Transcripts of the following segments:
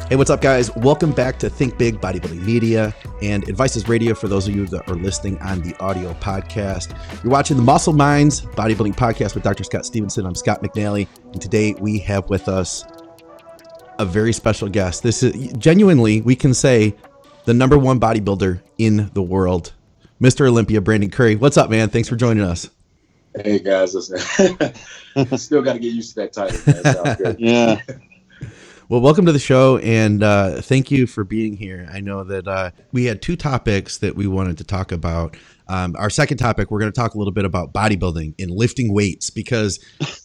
Hey, what's up, guys? Welcome back to Think Big Bodybuilding Media and Advice is Radio for those of you that are listening on the audio podcast. You're watching the Muscle Minds Bodybuilding Podcast with Dr. Scott Stevenson. I'm Scott McNally, and today we have with us a very special guest. This is genuinely, we can say, the number one bodybuilder in the world, Mr. Olympia, Brandon Curry. What's up, man? Thanks for joining us. Hey, guys. Listen, still got to get used to that title, man. Sounds good. Yeah. Well, welcome to the show, and thank you for being here. I know that we had two topics that we wanted to talk about. Our second topic, we're going to talk a little bit about bodybuilding and lifting weights, because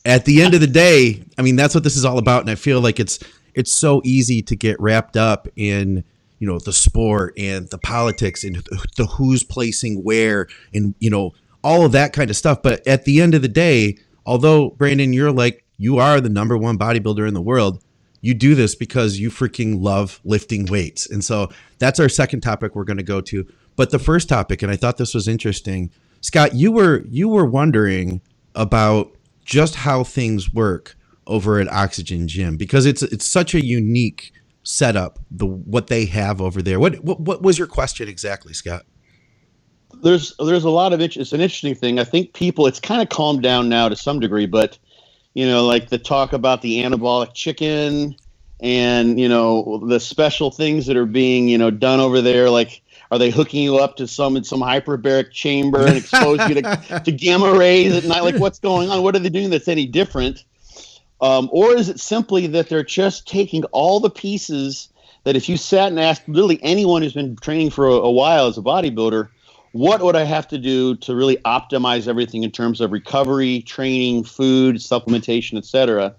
at the end of the day, I mean, that's what this is all about. And I feel like it's so easy to get wrapped up in, you know, the sport and the politics and the who's placing where and, you know, all of that kind of stuff. But at the end of the day, although, Brandon, you are the number one bodybuilder in the world, you do this because you freaking love lifting weights. And so that's our second topic we're going to go to. But the first topic, and I thought this was interesting, Scott, you were wondering about just how things work over at Oxygen Gym, because it's such a unique setup, what they have over there. What was your question exactly, Scott? There's a lot of it's an interesting thing. I think it's kind of calmed down now to some degree, but you know, like the talk about the anabolic chicken and, you know, the special things that are being, you know, done over there. Like, are they hooking you up to some hyperbaric chamber and expose you to gamma rays at night? Like, what's going on? What are they doing that's any different? Or is it simply that they're just taking all the pieces that if you sat and asked literally anyone who's been training for a while as a bodybuilder, what would I have to do to really optimize everything in terms of recovery, training, food, supplementation, etc.?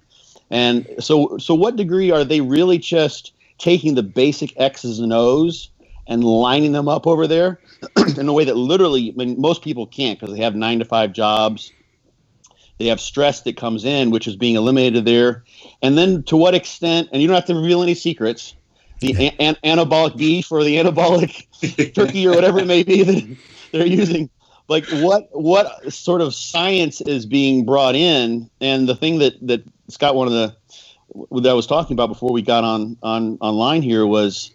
And so what degree are they really just taking the basic X's and O's and lining them up over there in a way that literally, I mean, most people can't, because they have 9-to-5 jobs. They have stress that comes in, which is being eliminated there. And then to what extent, and you don't have to reveal any secrets, the anabolic beef or the anabolic turkey or whatever it may be that they're using. Like what sort of science is being brought in? And the thing that Scott, that I was talking about before we got online here was,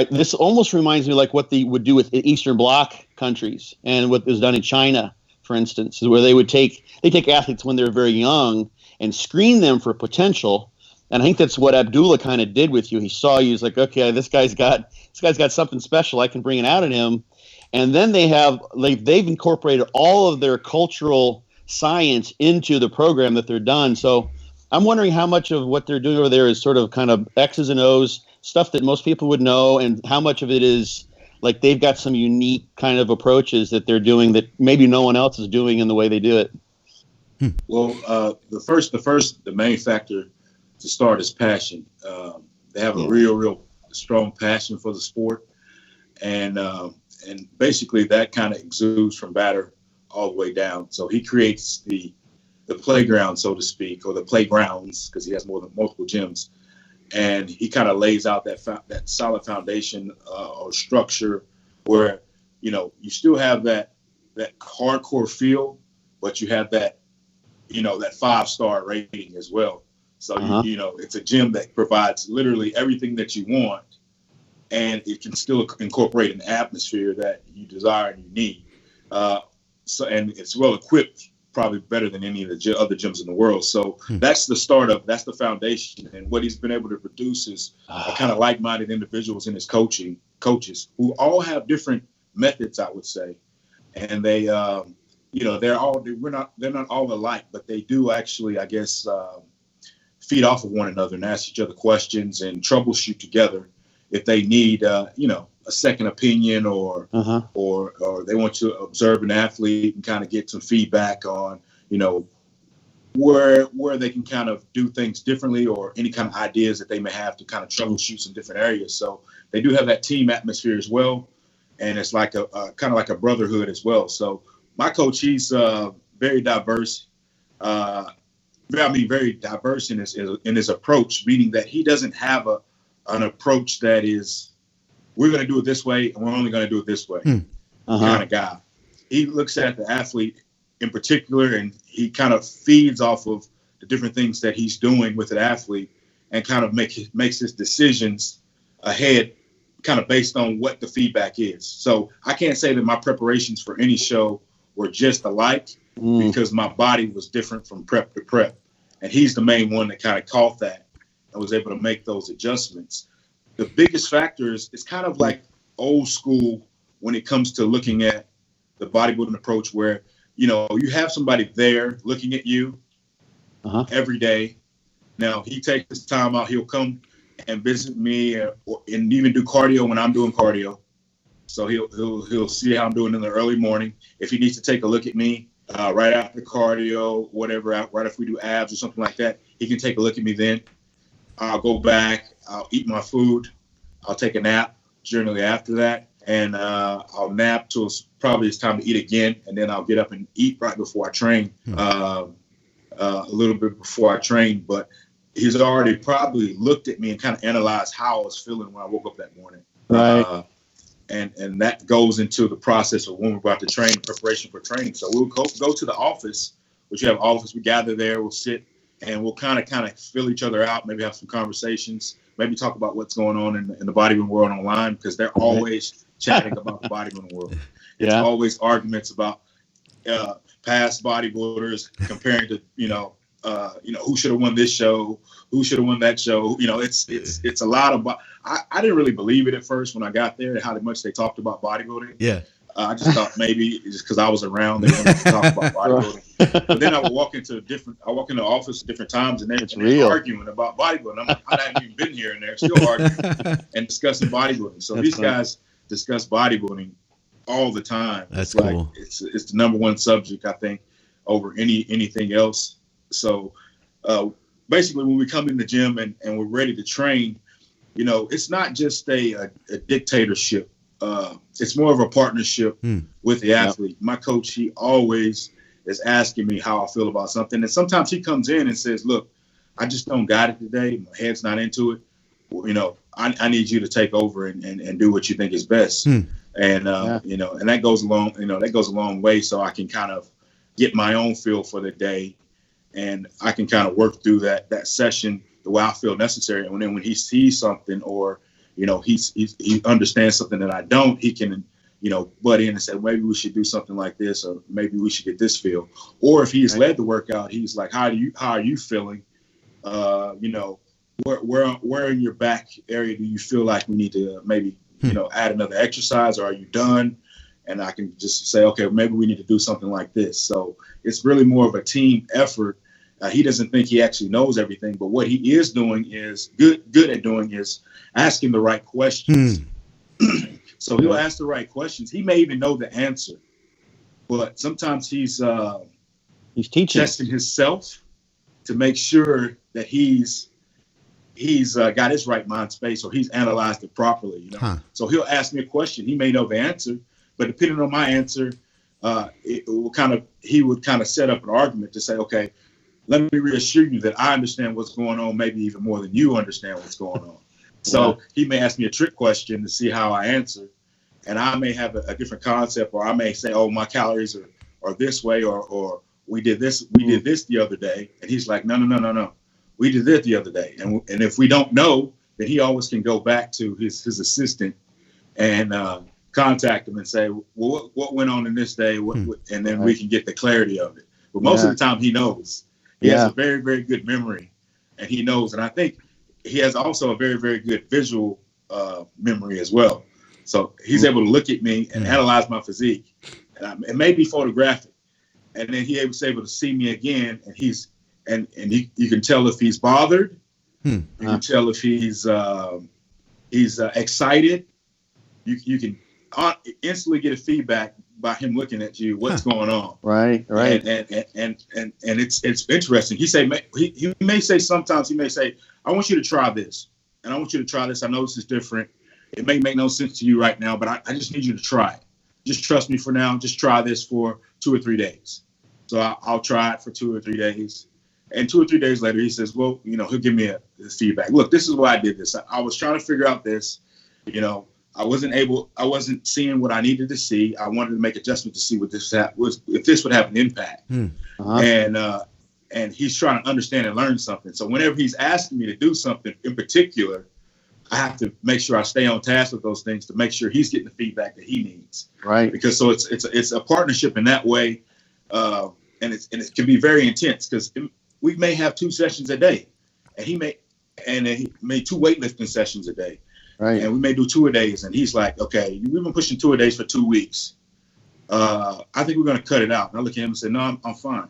this almost reminds me like what they would do with Eastern Bloc countries and what was done in China, for instance, where they take athletes when they're very young and screen them for potential. And I think that's what Abdullah kind of did with you. He saw you, he's like, okay, this guy's got something special. I can bring it out in him. And then they've incorporated all of their cultural science into the program that they're done. So I'm wondering how much of what they're doing over there is sort of kind of X's and O's, stuff that most people would know, and how much of it is like they've got some unique kind of approaches that they're doing that maybe no one else is doing in the way they do it. Well, the main factor to start is passion. They have a real strong passion for the sport, and basically that kind of exudes from batter all the way down. So he creates the playground, so to speak, or the playgrounds, because he has multiple gyms, and he kind of lays out that solid foundation or structure where, you know, you still have that hardcore feel, but you have that, you know, that 5-star rating as well. So, you know, it's a gym that provides literally everything that you want, and it can still incorporate an atmosphere that you desire and you need. And it's well equipped, probably better than any of the other gyms in the world. So that's that's the foundation. And what he's been able to produce is kind of like-minded individuals in his coaches who all have different methods, I would say. And they, you know, they're not all alike, but they do actually, I guess, feed off of one another and ask each other questions and troubleshoot together if they need, you know, a second opinion or they want to observe an athlete and kind of get some feedback on, you know, where they can kind of do things differently or any kind of ideas that they may have to kind of troubleshoot some different areas. So they do have that team atmosphere as well. And it's like a kind of like a brotherhood as well. So my coach, he's very diverse. Very diverse in his approach, meaning that he doesn't have an approach that is, we're going to do it this way and we're only going to do it this way kind of guy. He looks at the athlete in particular, and he kind of feeds off of the different things that he's doing with an athlete and kind of makes his decisions ahead, kind of based on what the feedback is. So I can't say that my preparations for any show were just alike because my body was different from prep to prep. And he's the main one that kind of caught that and was able to make those adjustments. The biggest factor is it's kind of like old school when it comes to looking at the bodybuilding approach where, you have somebody there looking at you every day. Now, he takes his time out. He'll come and visit me and even do cardio when I'm doing cardio. So he'll see how I'm doing in the early morning. If he needs to take a look at me right after cardio, whatever, right if we do abs or something like that, he can take a look at me then. I'll go back. I'll eat my food. I'll take a nap generally after that. And I'll nap till it's time to eat again. And then I'll get up and eat right before I train, a little bit before I train. But he's already probably looked at me and kind of analyzed how I was feeling when I woke up that morning. Right. And that goes into the process of when we're about to train, preparation for training. So we'll go to the office, which you have office. We gather there. We'll sit and we'll kind of fill each other out. Maybe have some conversations. Maybe talk about what's going on in the bodybuilding world online, because they're always chatting about the bodybuilding world. It's always arguments about past bodybuilders comparing to who should have won this show, who should have won that show. It's a lot of. I didn't really believe it at first when I got there, how much they talked about bodybuilding. Yeah. I just thought maybe just because I was around, they wanted to talk about bodybuilding. But then I would walk into the office at different times, and they're arguing about bodybuilding. I'm like, I haven't even been here, and they're still arguing and discussing bodybuilding. So these guys discuss bodybuilding all the time. That's cool. Like, it's the number one subject, I think, over anything else. So basically, when we come in the gym and we're ready to train, it's not just a dictatorship. It's more of a partnership with the athlete. My coach, he always is asking me how I feel about something. And sometimes he comes in and says, look, I just don't got it today. My head's not into it. I need you to take over and do what you think is best. And, and that goes a long way. So I can kind of get my own feel for the day, and I can kind of work through that session the way I feel necessary. And then when he sees something, or he understands something that I don't, he can, butt in and say, maybe we should do something like this, or maybe we should get this feel. Or if he's led the workout, he's like, how are you feeling? Where in your back area do you feel like we need to maybe, add another exercise, or are you done? And I can just say, okay, maybe we need to do something like this. So it's really more of a team effort. He doesn't think he actually knows everything, but what he is doing is good at doing is asking the right questions. So he'll ask the right questions. He may even know the answer, but sometimes he's teaching, testing himself to make sure that he's got his right mind space, or he's analyzed it properly. So he'll ask me a question. He may know the answer, but depending on my answer, he would kind of set up an argument to say, okay, let me reassure you that I understand what's going on, maybe even more than you understand what's going on. So he may ask me a trick question to see how I answer, and I may have a different concept, or I may say, oh, my calories are this way, or we did this the other day. And he's like, no. We did this the other day. And if we don't know, then he always can go back to his assistant and contact him and say, well, what went on in this day? And then we can get the clarity of it. But most of the time he knows. He has a very, very good memory, and he knows. And I think he has also a very, very good visual memory as well. So he's able to look at me and analyze my physique. And it may be photographic. And then he's able to see me again, and you can tell if he's bothered. You can tell if he's excited. You can instantly get a feedback by him looking at you, what's going on. Right. And it's interesting. He may say sometimes, I want you to try this, and I want you to try this. I know this is different. It may make no sense to you right now, but I just need you to try it. Just trust me for now. Just try this for 2 or 3 days. So I'll try it for 2 or 3 days. And 2 or 3 days later, he says, well, he'll give me his feedback. Look, this is why I did this. I was trying to figure out this, I wasn't seeing what I needed to see. I wanted to make adjustments to see what if this would have an impact. And and he's trying to understand and learn something. So whenever he's asking me to do something in particular, I have to make sure I stay on task with those things to make sure he's getting the feedback that he needs. Right. Because so it's a partnership in that way, and it can be very intense because we may have 2 sessions a day, and he may 2 weightlifting sessions a day. Right. And we may do 2-a-days, and he's like, okay, we've been pushing 2-a-days for 2 weeks. I think we're going to cut it out. And I look at him and say, no, I'm fine.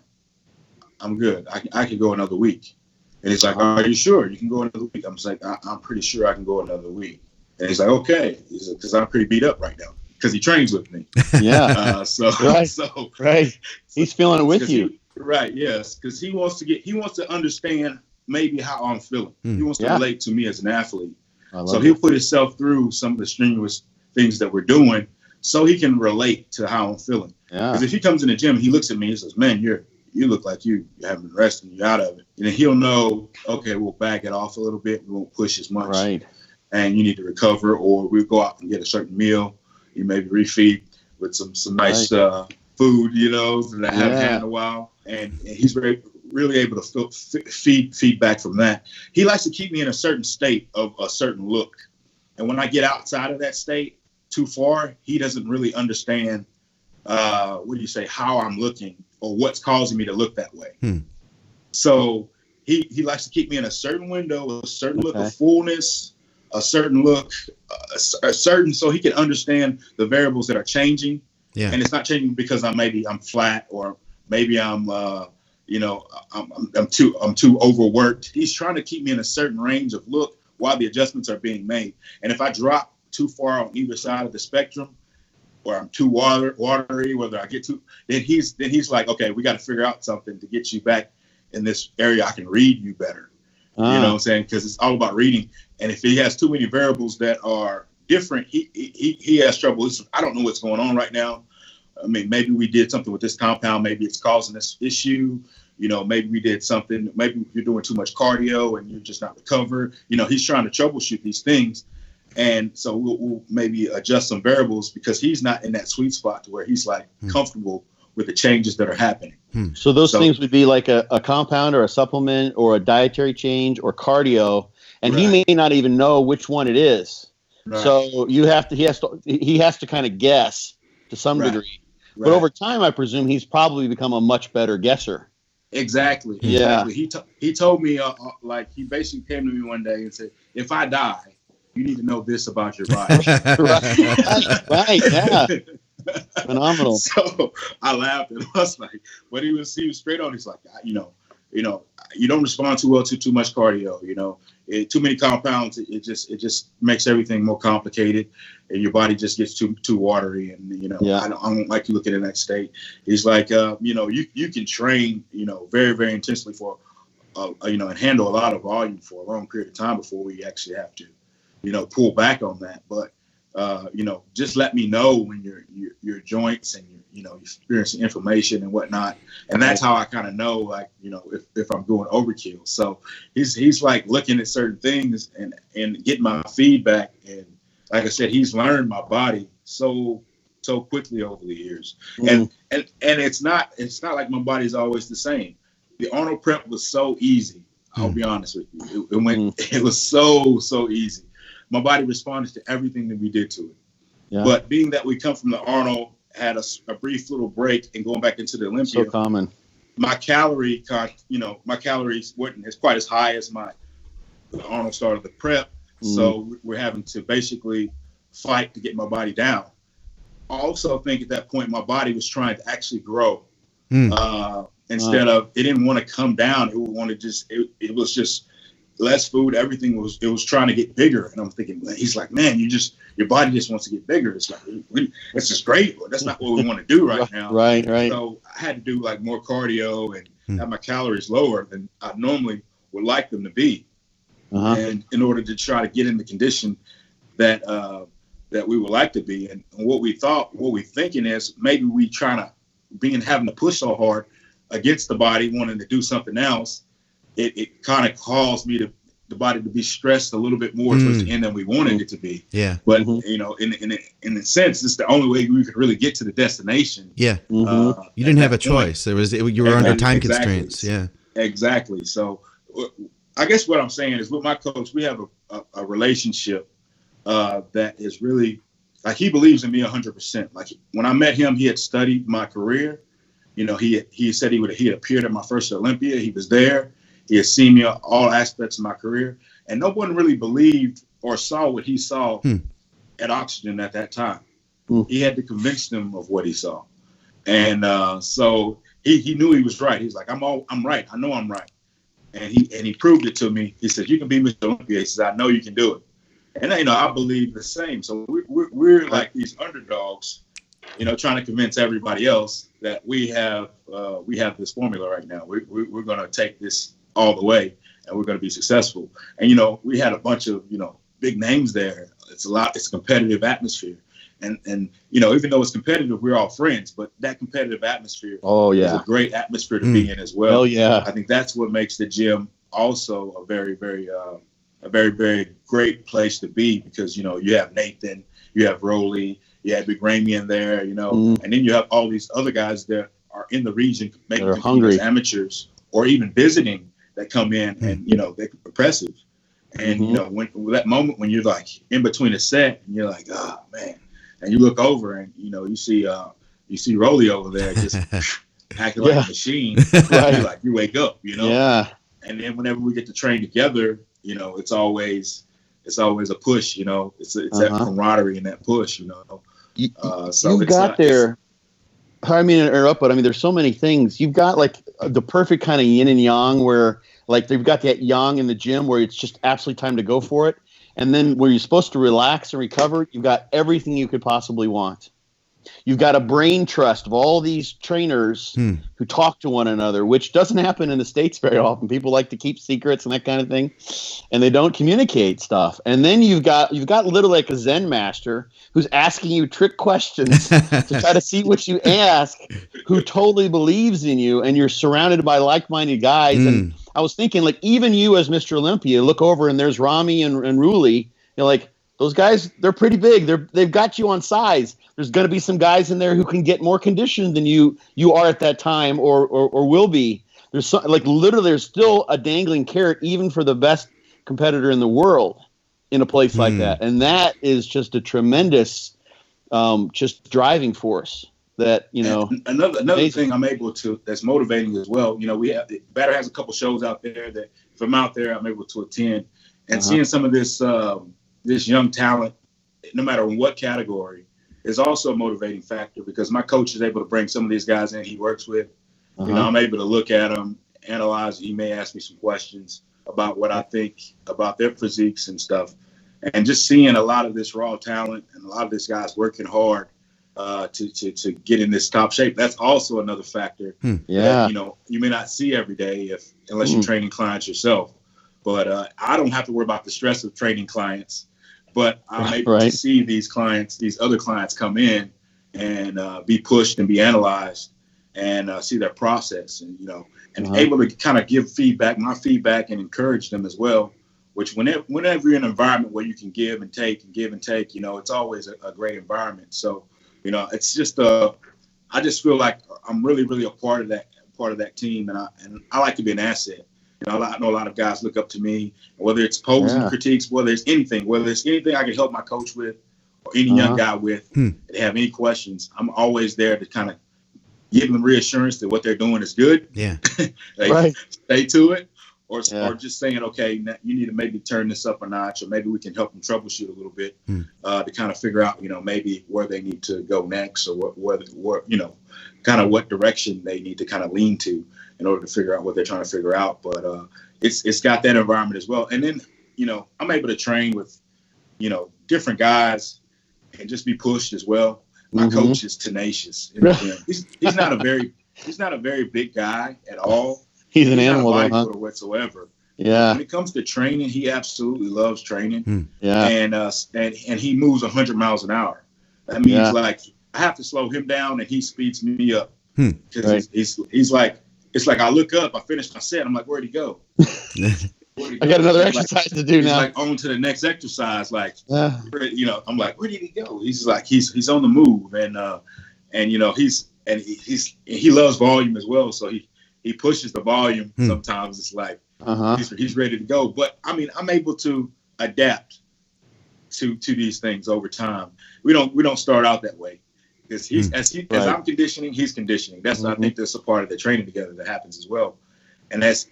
I'm good. I can go another week. And he's like, are you sure you can go another week? I'm just like, I'm pretty sure I can go another week. And he's like, okay. He's like, because I'm pretty beat up right now because he trains with me. Yeah. Right. He's feeling it with you. Right. Yes. Because he wants to understand maybe how I'm feeling. He wants to relate to me as an athlete. So he'll put himself through some of the strenuous things that we're doing so he can relate to how I'm feeling. Because if he comes in the gym, he looks at me and says, man, you look like you haven't been resting, you're out of it. And then he'll know, okay, we'll back it off a little bit. We won't push as much. Right. And you need to recover, or we'll go out and get a certain meal. You maybe refeed with some nice food, that I haven't had in a while. And he's really able to feed feedback from that. He likes to keep me in a certain state of a certain look. And when I get outside of that state too far, he doesn't really understand, how I'm looking or what's causing me to look that way. So he likes to keep me in a certain window, a certain look of fullness, a certain look, so he can understand the variables that are changing. Yeah. And it's not changing because I'm flat, or maybe I'm too overworked. He's trying to keep me in a certain range of look while the adjustments are being made. And if I drop too far on either side of the spectrum, or I'm too watery, whether I get too, then he's like, okay, we got to figure out something to get you back in this area. I can read you better. You know what I'm saying? Because it's all about reading. And if he has too many variables that are different, he has trouble. I don't know what's going on right now. I mean, maybe we did something with this compound. Maybe it's causing this issue. Maybe we did something. Maybe you're doing too much cardio and you're just not recovered. He's trying to troubleshoot these things. And so we'll maybe adjust some variables because he's not in that sweet spot to where he's like comfortable with the changes that are happening. So those things would be like a compound or a supplement or a dietary change or cardio. And he may not even know which one it is. Right. So he has to kind of guess to some degree. Right. But over time, I presume he's probably become a much better guesser. Exactly. Yeah. He told me, he basically came to me one day and said, if I die, you need to know this about your body. Right. Yeah. Phenomenal. So I laughed and I was like, but he was straight on. He's like, you don't respond too well to too much cardio. Too many compounds. It just makes everything more complicated, and your body just gets too watery. And I don't like you looking in that state. He's like, you can train, very, very intensely for, and handle a lot of volume for a long period of time before we actually have to, pull back on that. But just let me know when your joints and you're experiencing inflammation and whatnot. And that's how I kind of know, if I'm doing overkill. So he's like looking at certain things and getting my feedback. And like I said, he's learned my body so quickly over the years. And it's not like my body's always the same. The Arnold prep was so easy. I'll be honest with you. It was so easy. My body responded to everything that we did to it. Yeah. But being that we come from the Arnold, had a brief little break and going back into the Olympia. So common. My calories weren't as quite as high as the Arnold started the prep. So we're having to basically fight to get my body down. I also think at that point, my body was trying to actually grow. Instead of, it didn't want to come down. It would want to it was just less food. Everything was trying to get bigger. And I'm thinking, he's like, man, your body just wants to get bigger. It's like, it's just great, but that's not what we want to do right now. Right. So I had to do like more cardio and have my calories lower than I normally would like them to be. And in order to try to get in the condition that we would like to be. And what we're thinking is maybe we having to push so hard against the body, wanting to do something else, it kind of caused the body to be stressed a little bit more towards the end than we wanted it to be. Yeah. But in a sense, it's the only way we could really get to the destination. Yeah. You didn't have a choice. You were under time constraints. Yeah. Exactly. So I guess what I'm saying is with my coach, we have a relationship that is really like he believes in me 100%. Like when I met him, he had studied my career. You know, he said he had appeared at my first Olympia. He was there. He had seen me on all aspects of my career. And no one really believed or saw what he saw at Oxygen at that time. He had to convince them of what he saw. And so he knew he was right. He's like, I'm right. I know I'm right. And he proved it to me. He said, you can be Mr. Olympia. He says, I know you can do it. And, you know, I believe the same. So we're like these underdogs, you know, trying to convince everybody else that we have this formula right now. We're going to take this all the way and we're going to be successful. And, you know, we had a bunch of, you know, big names there. It's a competitive atmosphere. And you know, even though it's competitive, we're all friends, but that competitive atmosphere is a great atmosphere to be in as well. Oh, yeah. I think that's what makes the gym also a very, very great place to be because, you know, you have Nathan, you have Rolly, you have Big Ramy in there, you know, and then you have all these other guys that are in the region making hungry amateurs or even visiting that come in and, you know, they're impressive. And, you know, when that moment when you're like in between a set and you're like, oh, man. And you look over and, you know, you see Rolly over there just acting like a machine. Right. You wake up, you know? Yeah. And then whenever we get to train together, you know, it's always a push, you know. It's that camaraderie and that push, you know. So you got there. I mean, to interrupt, but I mean, there's so many things. You've got like the perfect kind of yin and yang where like they've got that yang in the gym where it's just absolutely time to go for it. And then where you're supposed to relax and recover, you've got everything you could possibly want. You've got a brain trust of all these trainers who talk to one another, which doesn't happen in the States very often. People like to keep secrets and that kind of thing, and they don't communicate stuff. And then you've got literally like a Zen master who's asking you trick questions to try to see what you ask, who totally believes in you, and you're surrounded by like-minded guys. And I was thinking, like, even you as Mr. Olympia, look over and there's Ramy and Ruli. You're like, those guys, they're pretty big. They've got you on size. There's going to be some guys in there who can get more conditioned than you are at that time or will be. There's there's still a dangling carrot even for the best competitor in the world in a place like that. And that is just a tremendous just driving force that, you know. And another thing I'm able to that's motivating as well. You know, Batter has a couple shows out there that if I'm out there, I'm able to attend and seeing some of this young talent, no matter in what category, is also a motivating factor because my coach is able to bring some of these guys in he works with. You know, I'm able to look at them, analyze. He may ask me some questions about what I think about their physiques and stuff. And just seeing a lot of this raw talent and a lot of these guys working hard to get in this top shape. That's also another factor that, you know, you may not see every day unless you're training clients yourself. But I don't have to worry about the stress of training clients. But I'm able to see these other clients come in and be pushed and be analyzed and see their process and, you know, and able to kind of give my feedback and encourage them as well, which whenever you're in an environment where you can give and take, you know, it's always a great environment. So, you know, it's just I just feel like I'm really, really a part of that team. And I like to be an asset. You know, I know a lot of guys look up to me, whether it's posing critiques, whether it's anything I can help my coach with or any young guy with, if they have any questions, I'm always there to kind of give them reassurance that what they're doing is good. Yeah. Stay to it. Or just saying, okay, you need to maybe turn this up a notch, or maybe we can help them troubleshoot a little bit to kind of figure out, you know, maybe where they need to go next or what you know, kind of what direction they need to kind of lean to in order to figure out what they're trying to figure out. But it's got that environment as well. And then, you know, I'm able to train with, you know, different guys and just be pushed as well. My coach is tenacious in the gym. He's not a very big guy at all. He's an animal, not a bodybuilder whatsoever. Yeah. When it comes to training, he absolutely loves training. Yeah. And he moves 100 miles an hour. That means like I have to slow him down and he speeds me up. Because he's like, it's like I look up, I finish my set, I'm like, where'd he go? I got another exercise to do now. He's like on to the next exercise. Like, you know, I'm like, where did he go? He's like, he's on the move, and you know, he loves volume as well. So he he pushes the volume. Sometimes it's like he's ready to go. But I mean, I'm able to adapt to these things over time. We don't start out that way because as I'm conditioning, he's conditioning. That's I think there's a part of the training together that happens as well. And as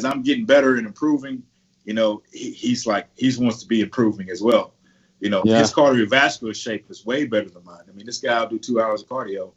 I'm getting better and improving, you know, he wants to be improving as well. You know, his cardiovascular shape is way better than mine. I mean, this guy will do 2 hours of cardio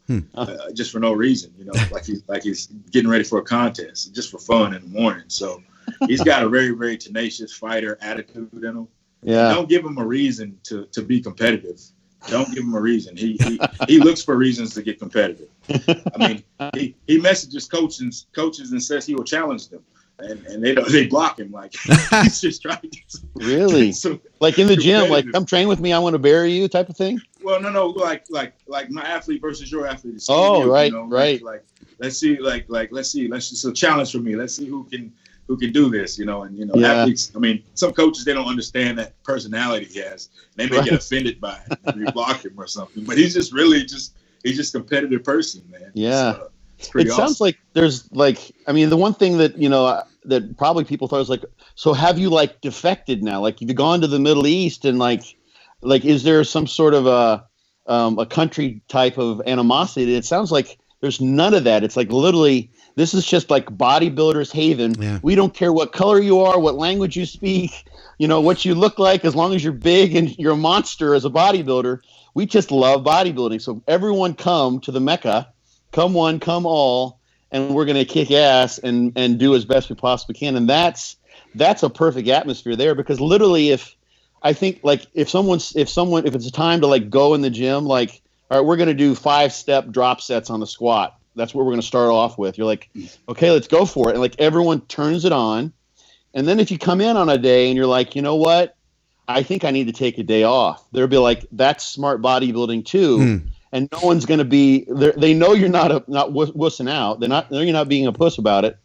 just for no reason. You know, like he's getting ready for a contest, just for fun in the morning. So he's got a very, very tenacious fighter attitude in him. Yeah. Don't give him a reason to be competitive. Don't give him a reason. He looks for reasons to get competitive. I mean, he messages coaches and says he will challenge them. And they block him like he's just trying to get really like in the gym, like come train with me, I want to bury you type of thing. Well, no, like my athlete versus your athlete. Oh, right, you know, right. Like let's see, let's just a challenge for me. Let's see who can do this, you know. And you know, athletes. I mean, some coaches they don't understand that personality he has. They may get offended by it and you block him or something. But he's just he's just a competitive person, man. Yeah. It sounds like there's like, I mean, the one thing that, you know, that probably people thought was like, so have you like defected now? Like you've gone to the Middle East and like, is there some sort of a country type of animosity? It sounds like there's none of that. It's like literally, this is just like bodybuilders haven. Yeah. We don't care what color you are, what language you speak, you know, what you look like, as long as you're big and you're a monster as a bodybuilder. We just love bodybuilding. So everyone come to the Mecca. Come one, come all, and we're going to kick ass and do as best we possibly can. And that's a perfect atmosphere there, because literally if it's a time to like go in the gym, like, all right, we're going to do 5-step drop sets on the squat. That's what we're going to start off with. You're like, okay, let's go for it. And like everyone turns it on. And then if you come in on a day and you're like, you know what, I think I need to take a day off. They'll be like, that's smart bodybuilding too. And no one's going to be there. They know you're not wussing out. You're not being a puss about it.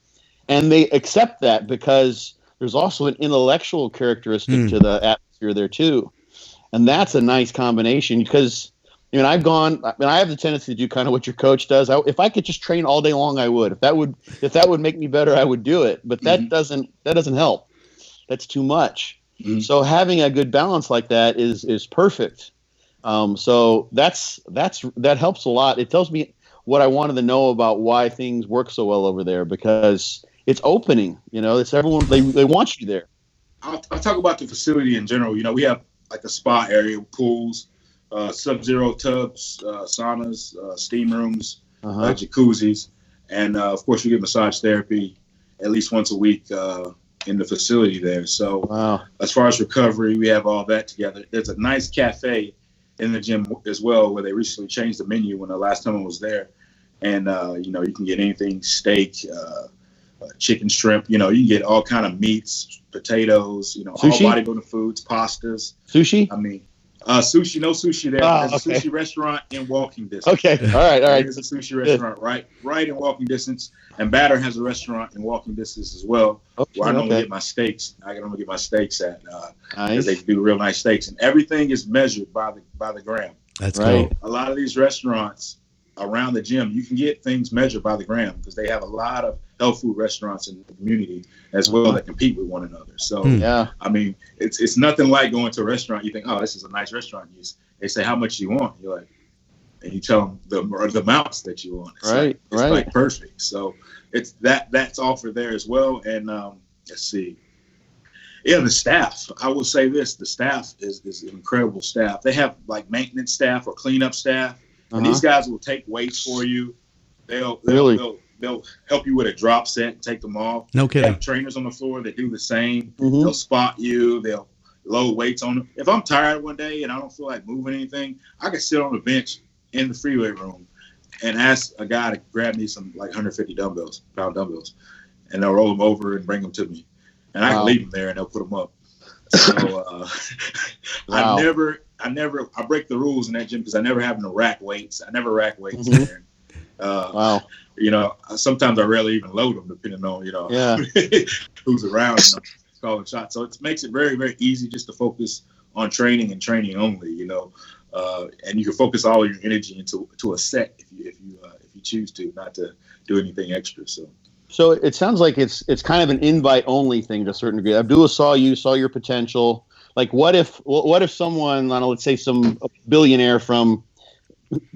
And they accept that because there's also an intellectual characteristic to the atmosphere there too. And that's a nice combination because, you know, I have the tendency to do kind of what your coach does. If I could just train all day long, I would. If that would make me better, I would do it. But that doesn't help. That's too much. So having a good balance like that is perfect. So that helps a lot. It tells me what I wanted to know about why things work so well over there, because it's opening, you know, it's everyone, they want you there. I'll talk about the facility in general. You know, we have like a spa area, pools, sub-zero tubs, saunas, steam rooms, jacuzzis. And of course we get massage therapy at least once a week, in the facility there. So as far as recovery, we have all that together. There's a nice cafe in the gym as well, where they recently changed the menu when the last time I was there. And, you know, you can get anything, steak, chicken, shrimp, you know, you can get all kind of meats, potatoes, you know, sushi? All bodybuilding foods, pastas. Sushi? I mean, sushi, no sushi there. There's a sushi restaurant in walking distance. Okay, all right. There's a sushi restaurant right in walking distance. And Batter has a restaurant in walking distance as well, where I normally get my steaks. I can only get my steaks at, because they do real nice steaks. And everything is measured by the gram. That's right. Cool. A lot of these restaurants around the gym, you can get things measured by the gram, because they have a lot of health food restaurants in the community as well that compete with one another. So, I mean, it's nothing like going to a restaurant. You think, oh, this is a nice restaurant. They say, how much do you want? You're like, and you tell them the amounts that you want. It's like perfect. So it's that's offered there as well. And let's see. Yeah, the staff. I will say this: the staff is an incredible staff. They have like maintenance staff or cleanup staff, and these guys will take weights for you. They'll help you with a drop set and take them off. No kidding. They have trainers on the floor that do the same. They'll spot you. They'll load weights on them. If I'm tired one day and I don't feel like moving anything, I can sit on the bench in the free weight room and ask a guy to grab me some like 150 pound dumbbells, and they'll roll them over and bring them to me. And I can leave them there and they'll put them up. So I break the rules in that gym because I never have no rack weights. I never rack weights there. You know, sometimes I rarely even load them, depending on, you know, who's around, you know, calling shots. So it makes it very, very easy just to focus on training and training only, you know, and you can focus all your energy into a set if you choose to, not to do anything extra. So So it sounds like it's kind of an invite only thing to a certain degree. Abdullah saw your potential. Like, what if someone, I don't know, let's say some billionaire from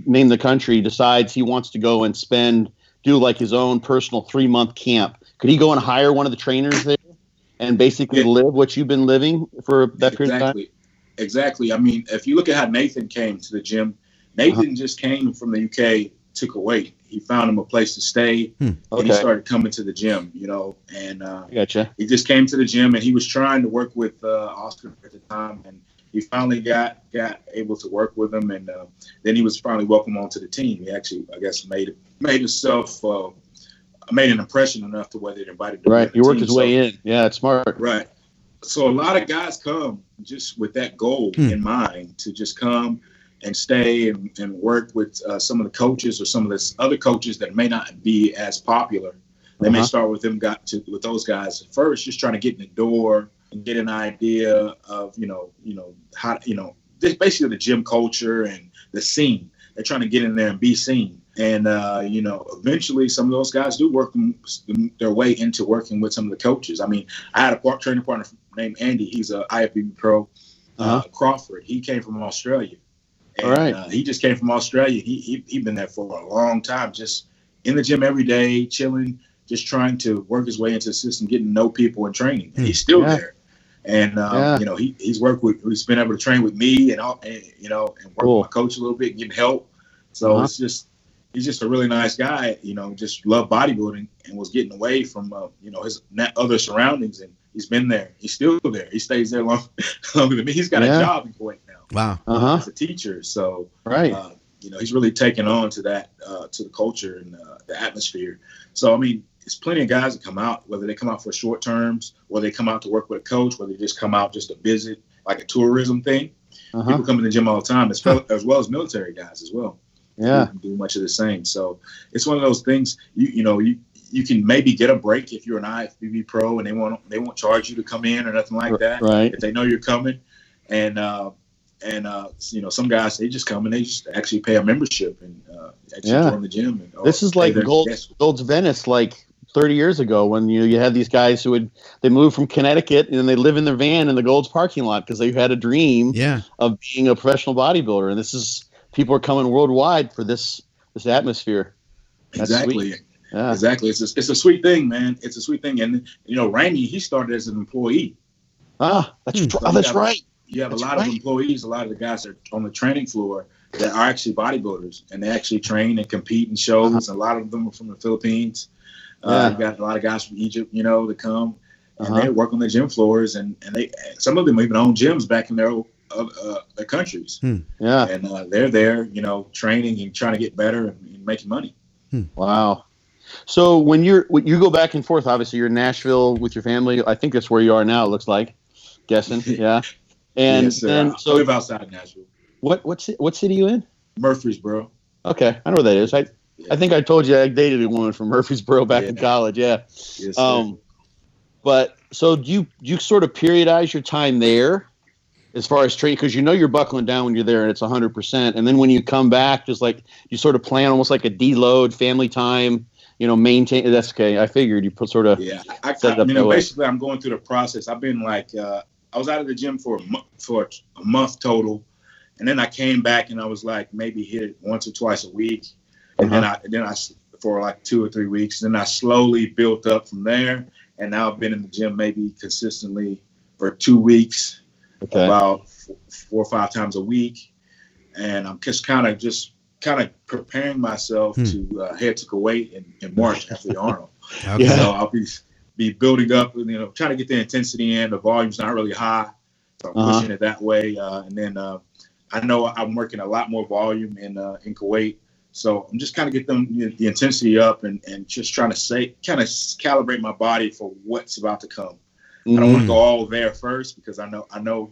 name the country decides he wants to go and do like his own personal 3-month camp? Could he go and hire one of the trainers there and basically live what you've been living for that period of time? Exactly. I mean, if you look at how Nathan came to the gym, Nathan just came from the UK to Kuwait. He found him a place to stay, and he started coming to the gym, and gotcha. He just came to the gym, and he was trying to work with Oscar at the time, and he finally got able to work with him, and then he was finally welcomed onto the team. He actually, I guess, made an impression enough to where they invited him. Right, he worked his way in. Yeah, it's smart. Right. So a lot of guys come just with that goal in mind, to just come and stay and work with some of the coaches or some of the other coaches that may not be as popular. They may start with with those guys at first, just trying to get in the door and get an idea of how basically the gym culture and the scene. They're trying to get in there and be seen. And eventually some of those guys do work their way into working with some of the coaches. I mean, I had a training partner named Andy. He's a IFBB pro. Crawford. He came from Australia. And, all right. He just came from Australia. He'd been there for a long time, just in the gym every day, chilling, just trying to work his way into the system, getting to know people and training. And he's still there. And he's been able to train with me and work with my coach a little bit, getting help. So he's just a really nice guy. Just loved bodybuilding and was getting away from his other surroundings. And he's been there. He's still there. He stays there longer than me. He's got a job in Kuwait now. Wow. As a teacher. So, right. He's really taken on to that, to the culture and the atmosphere. So, I mean, there's plenty of guys that come out, whether they come out for short terms, or they come out to work with a coach, whether they just come out just to visit, like a tourism thing. People come in the gym all the time, as well as military guys as well. Yeah. Do much of the same. So it's one of those things, you can maybe get a break if you're an IFBB pro and they won't charge you to come in or nothing like that. Right. If they know you're coming. And some guys, they just come and they just actually pay a membership and actually join the gym. And, this is like Gold's Venice, like 30 years ago, when you had these guys who they moved from Connecticut and they live in their van in the Gold's parking lot because they had a dream of being a professional bodybuilder. And people are coming worldwide for this atmosphere. That's exactly. Sweet. Yeah. Exactly. It's a sweet thing, man. It's a sweet thing. And Raimi, he started as an employee. That's right. You have a lot of employees, a lot of the guys that are on the training floor that are actually bodybuilders, and they actually train and compete in shows. A lot of them are from the Philippines. You got a lot of guys from Egypt, that come, and they work on the gym floors, and some of them even own gyms back in their countries. Yeah, and they're there, training and trying to get better and making money. Wow. So when you go back and forth, obviously you're in Nashville with your family. I think that's where you are now. It looks like, guessing, yeah. And yes, then I live outside Nashville. What city are you in? Murfreesboro. Okay, I know where that is. I think I told you I dated a woman from Murfreesboro back in college. Yeah. Yes, but so do you sort of periodize your time there as far as training, because you're buckling down when you're there and it's 100%, and then when you come back, just like you sort of plan almost like a deload, family time. Maintain. That's okay. I figured you put sort of basically I'm going through the process. I've been like. I was out of the gym for a month total, and then I came back and I was like maybe hit it once or twice a week, and then I for like 2 or 3 weeks. Then I slowly built up from there, and now I've been in the gym maybe consistently for 2 weeks, about 4 or 5 times a week, and I'm just kind of preparing myself to head to Kuwait in March after the Arnold. Okay. So I'll be building up, trying to get the intensity in. The volume's not really high, so I'm pushing it that way. And then I know I'm working a lot more volume in Kuwait, so I'm just kind of get the intensity up and just trying to calibrate my body for what's about to come. I don't want to go all there first because I know I'm gonna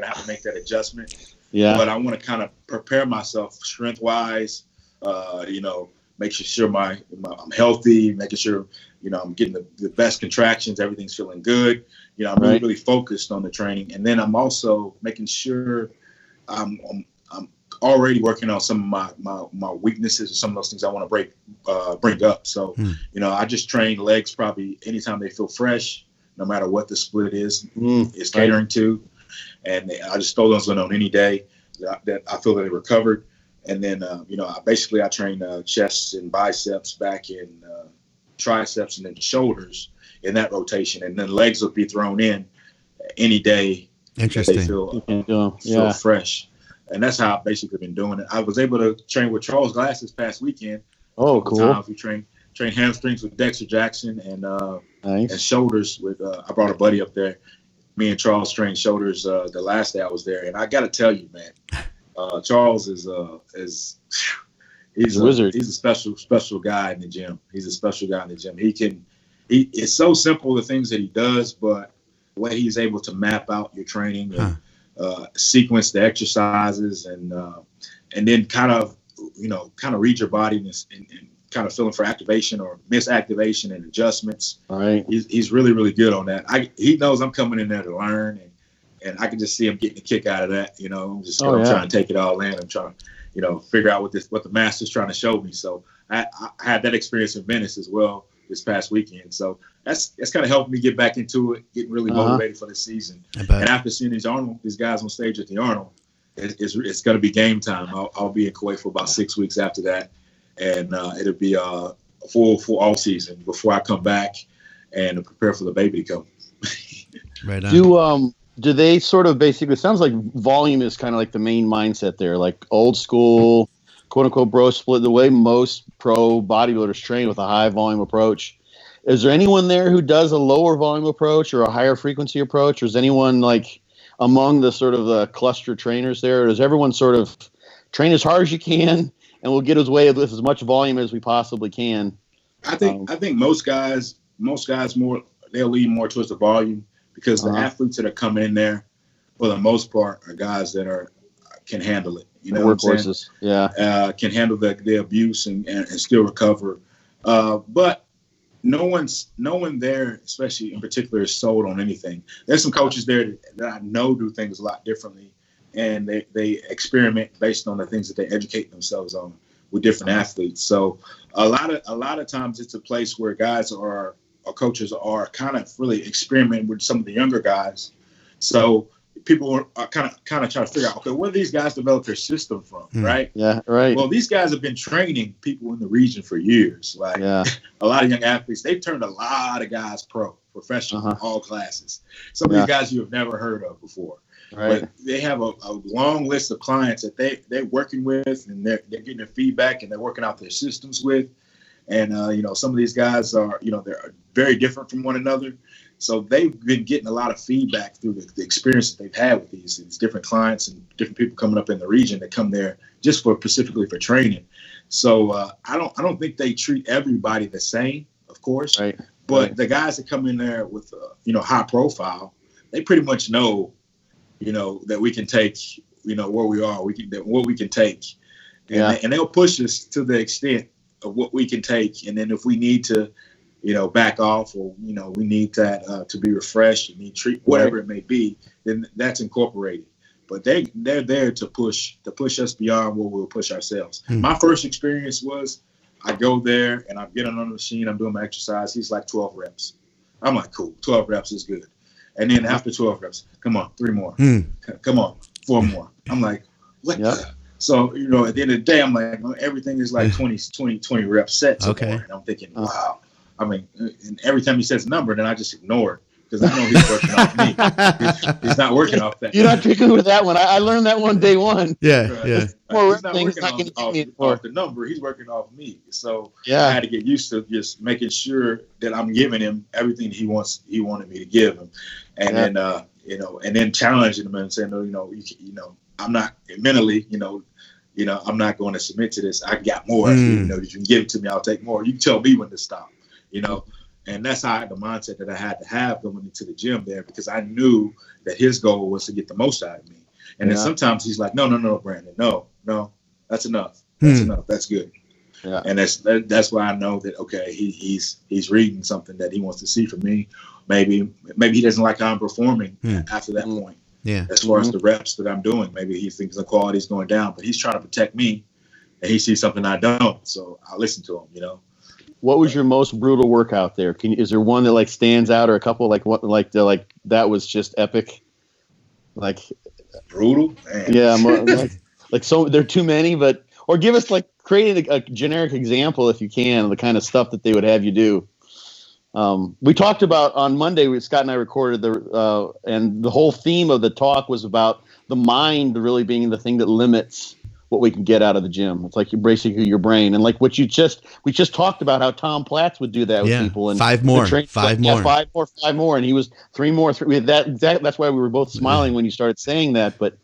have to make that adjustment. Yeah. But I want to kind of prepare myself strength wise, make sure I'm healthy, making sure, I'm getting the best contractions, everything's feeling good. I'm really focused on the training. And then I'm also making sure I'm already working on some of my weaknesses or some of those things I want to bring up. So, I just train legs probably anytime they feel fresh, no matter what the split is catering to. And I just throw those in on any day that I feel that they recovered. And then, I train chests and biceps, back in triceps, and then shoulders in that rotation. And then legs will be thrown in any day. Interesting. They feel fresh. And that's how I've basically been doing it. I was able to train with Charles Glass this past weekend. Oh, cool. We train hamstrings with Dexter Jackson and shoulders with I brought a buddy up there. Me and Charles trained shoulders the last day I was there. And I got to tell you, man, Charles is he's a wizard. He's a special guy in the gym. He's a special guy in the gym. It's so simple, the things that he does, but the way he's able to map out your training and sequence the exercises and then kind of read your body and kind of feeling for activation or misactivation and adjustments. All right. He's really, really good on that. He knows I'm coming in there to learn, and I can just see him getting a kick out of that. I'm just trying to take it all in. I'm trying to, figure out what the master's trying to show me. So I had that experience in Venice as well this past weekend. So that's kind of helped me get back into it, getting really motivated for the season. And after seeing these guys on stage at the Arnold, it's going to be game time. I'll be in Kuwait for about 6 weeks after that. And it'll be a full all season before I come back and prepare for the baby to come. Right on. Do they sort of basically, it sounds like volume is kind of like the main mindset there, like old school, quote unquote, bro split, the way most pro bodybuilders train with a high volume approach. Is there anyone there who does a lower volume approach or a higher frequency approach? Or is anyone like among the sort of the cluster trainers there? Or does everyone sort of train as hard as you can and we'll get away with as much volume as we possibly can? I think most guys more, they'll lean more towards the volume, because the athletes that are coming in there, for the most part, are guys that can handle it. Workhorses, can handle the abuse and still recover. But no one there, especially in particular, is sold on anything. There's some coaches there that I know do things a lot differently, and they experiment based on the things that they educate themselves on with different athletes. So a lot of times it's a place where guys or coaches are kind of really experimenting with some of the younger guys. So people are kind of trying to figure out, okay, where do these guys develop their system from, right? Yeah, right. Well, these guys have been training people in the region for years. Like a lot of young athletes, they've turned a lot of guys professional in all classes. Some of these guys you have never heard of before. Right. But they have a long list of clients that they're working with, and they're getting their feedback, and they're working out their systems with. And, some of these guys are, they're very different from one another. So they've been getting a lot of feedback through the experience that they've had with these different clients and different people coming up in the region that come there just specifically for training. So I don't think they treat everybody the same, of course. Right. But the guys that come in there with, high profile, they pretty much know, that we can take, where we are, what we can take. And they'll push us to the extent of what we can take. And then if we need to, back off, or, we need that to be refreshed and need treat, whatever it may be, then that's incorporated. But they're there to push us beyond where we'll push ourselves. My first experience was I go there and I'm getting on the machine, I'm doing my exercise. He's like 12 reps. I'm like, cool, 12 reps is good. And then after 12 reps, come on, 3 more. Come on, 4 more. I'm like, what the? So, at the end of the day, I'm like, everything is like 20 rep sets. Okay. And I'm thinking, wow. I mean, and every time he says a number, then I just ignore it, because I know he's working off me. He's not working off that. You're not tricking with that one. I learned that one day one. Yeah. He's not working off the number. He's working off me. So I had to get used to just making sure that I'm giving him everything he wanted me to give him. And then, and then challenging him and saying, I'm not mentally, I'm not going to submit to this. I got more. You can give it to me, I'll take more. You can tell me when to stop, and that's how the mindset that I had to have going into the gym there, because I knew that his goal was to get the most out of me. And then sometimes he's like, no, Brandon, no, that's enough. That's enough. That's good. Yeah. And that's why I know that, okay, he's reading something that he wants to see from me. Maybe he doesn't like how I'm performing after that point. as far as the reps that I'm doing. Maybe he thinks the quality is going down, but he's trying to protect me, and he sees something I don't, so I listen to him. What was your most brutal workout there? Is there one that like stands out, or a couple like that was just epic? Like brutal, man. Yeah, like so there are too many, or give us like creating a generic example if you can of the kind of stuff that they would have you do. We talked about on Monday. Scott and I recorded and the whole theme of the talk was about the mind really being the thing that limits what we can get out of the gym. It's like basically your brain, and like what we just talked about how Tom Platz would do that with people. And five more, and he was three more. That's why we were both smiling when you started saying that. But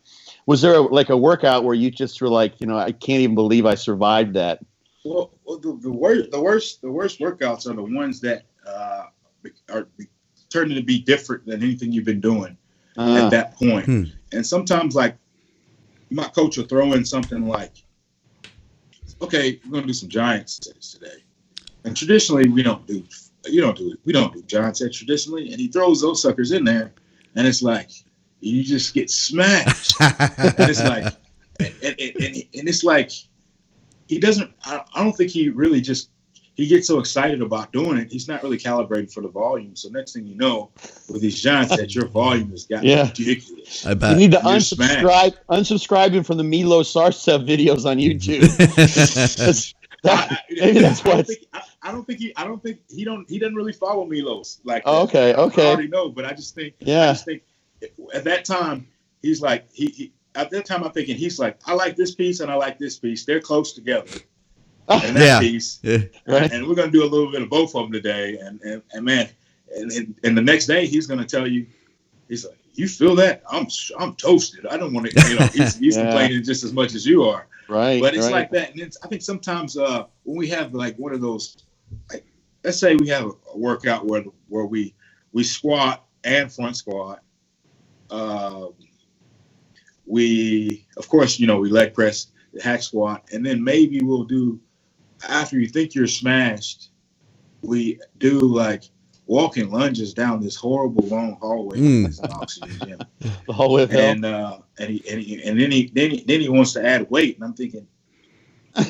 was there a workout where you just were like, I can't even believe I survived that? Well, the worst workouts are the ones that are turning to be different than anything you've been doing at that point. And sometimes, like, my coach will throw in something like, okay, we're going to do some giant sets today. And traditionally, we don't do giant sets traditionally. And he throws those suckers in there, and it's like, you just get smashed. And it's like, and it's like, he doesn't, I don't think he really he gets so excited about doing it. He's not really calibrated for the volume. So next thing you know, with these giants, that your volume has got ridiculous. I bet. You need to unsubscribe him from the Milo Sarcev videos on YouTube. Maybe that's what. I don't think he doesn't really follow Milos like that. Okay. I already know, but I just think at that time he's like at that time I'm thinking he's like, I like this piece and I like this piece. They're close together. And that piece, right. And we're gonna do a little bit of both of them today. And man, and the next day he's gonna tell you, he's like, you feel that? I'm toasted. I don't want to. He's complaining just as much as you are. Right. But it's like that. And I think sometimes when we have like one of those, like, let's say we have a workout where we squat and front squat. We of course we leg press, the hack squat, and then maybe we'll do. After you think you're smashed, we do like walking lunges down this horrible long hallway. Oxygen gym. The hallway of hell. And then he wants to add weight, and I'm thinking,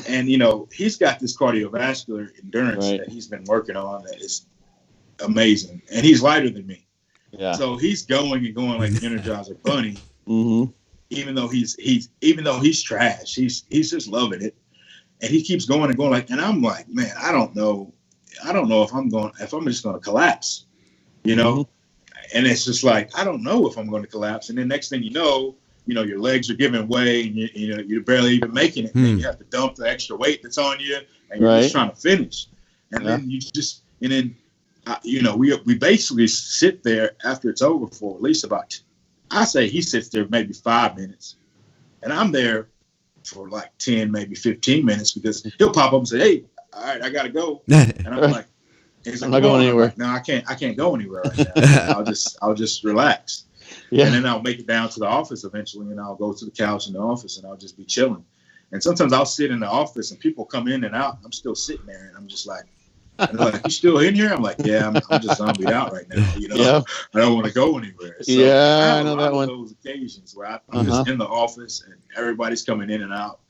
and he's got this cardiovascular endurance that he's been working on that is amazing, and he's lighter than me. Yeah. So he's going and going like the Energizer Bunny. Mm-hmm. Even though he's trash, he's just loving it. And he keeps going and going and I'm like, man, I don't know if I'm just going to collapse, Mm-hmm. And it's just like, I don't know if I'm going to collapse. And then next thing you know, your legs are giving way and you're barely even making it. And you have to dump the extra weight that's on you and you're just trying to finish. And then we basically sit there after it's over for at least about, I say he sits there maybe 5 minutes and I'm there for like 10, maybe 15 minutes because he'll pop up and say, hey, all right, I got to go. And I'm like, I'm not going anywhere. Like, no, I can't go anywhere right now. I'll just relax. Yeah. And then I'll make it down to the office eventually and I'll go to the couch in the office and I'll just be chilling. And sometimes I'll sit in the office and people come in and out. I'm still sitting there and I'm just like, and they're like, you still in here? I'm like, yeah, I'm just zombied out right now. I don't want to go anywhere. So I know that one. Those occasions where I'm just in the office and everybody's coming in and out,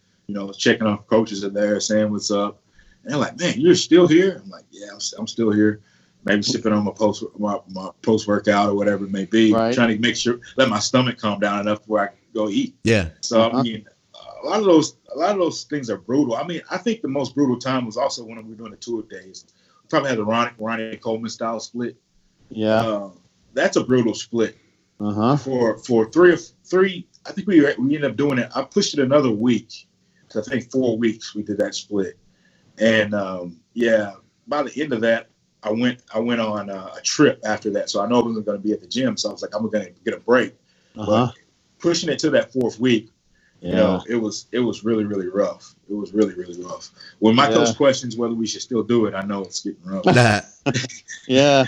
checking on coaches in there, saying what's up. And they're like, man, you're still here? I'm like, yeah, I'm still here. Maybe sipping on my post workout or whatever it may be. Right. Trying to make sure, let my stomach calm down enough where I can go eat. Yeah. So I mean, a lot of those things are brutal. I mean, I think the most brutal time was also when we were doing the 2 days. We probably had the Ronnie Coleman style split. Yeah. That's a brutal split. For three, I think we ended up doing it. I pushed it another week. So I think 4 weeks we did that split. And by the end of that, I went on a trip after that. So I know I wasn't going to be at the gym. So I was like, I'm going to get a break. But pushing it to that 4th week, it was really, really rough. It was really, really rough. When my coach questions whether we should still do it, I know it's getting rough. Yeah.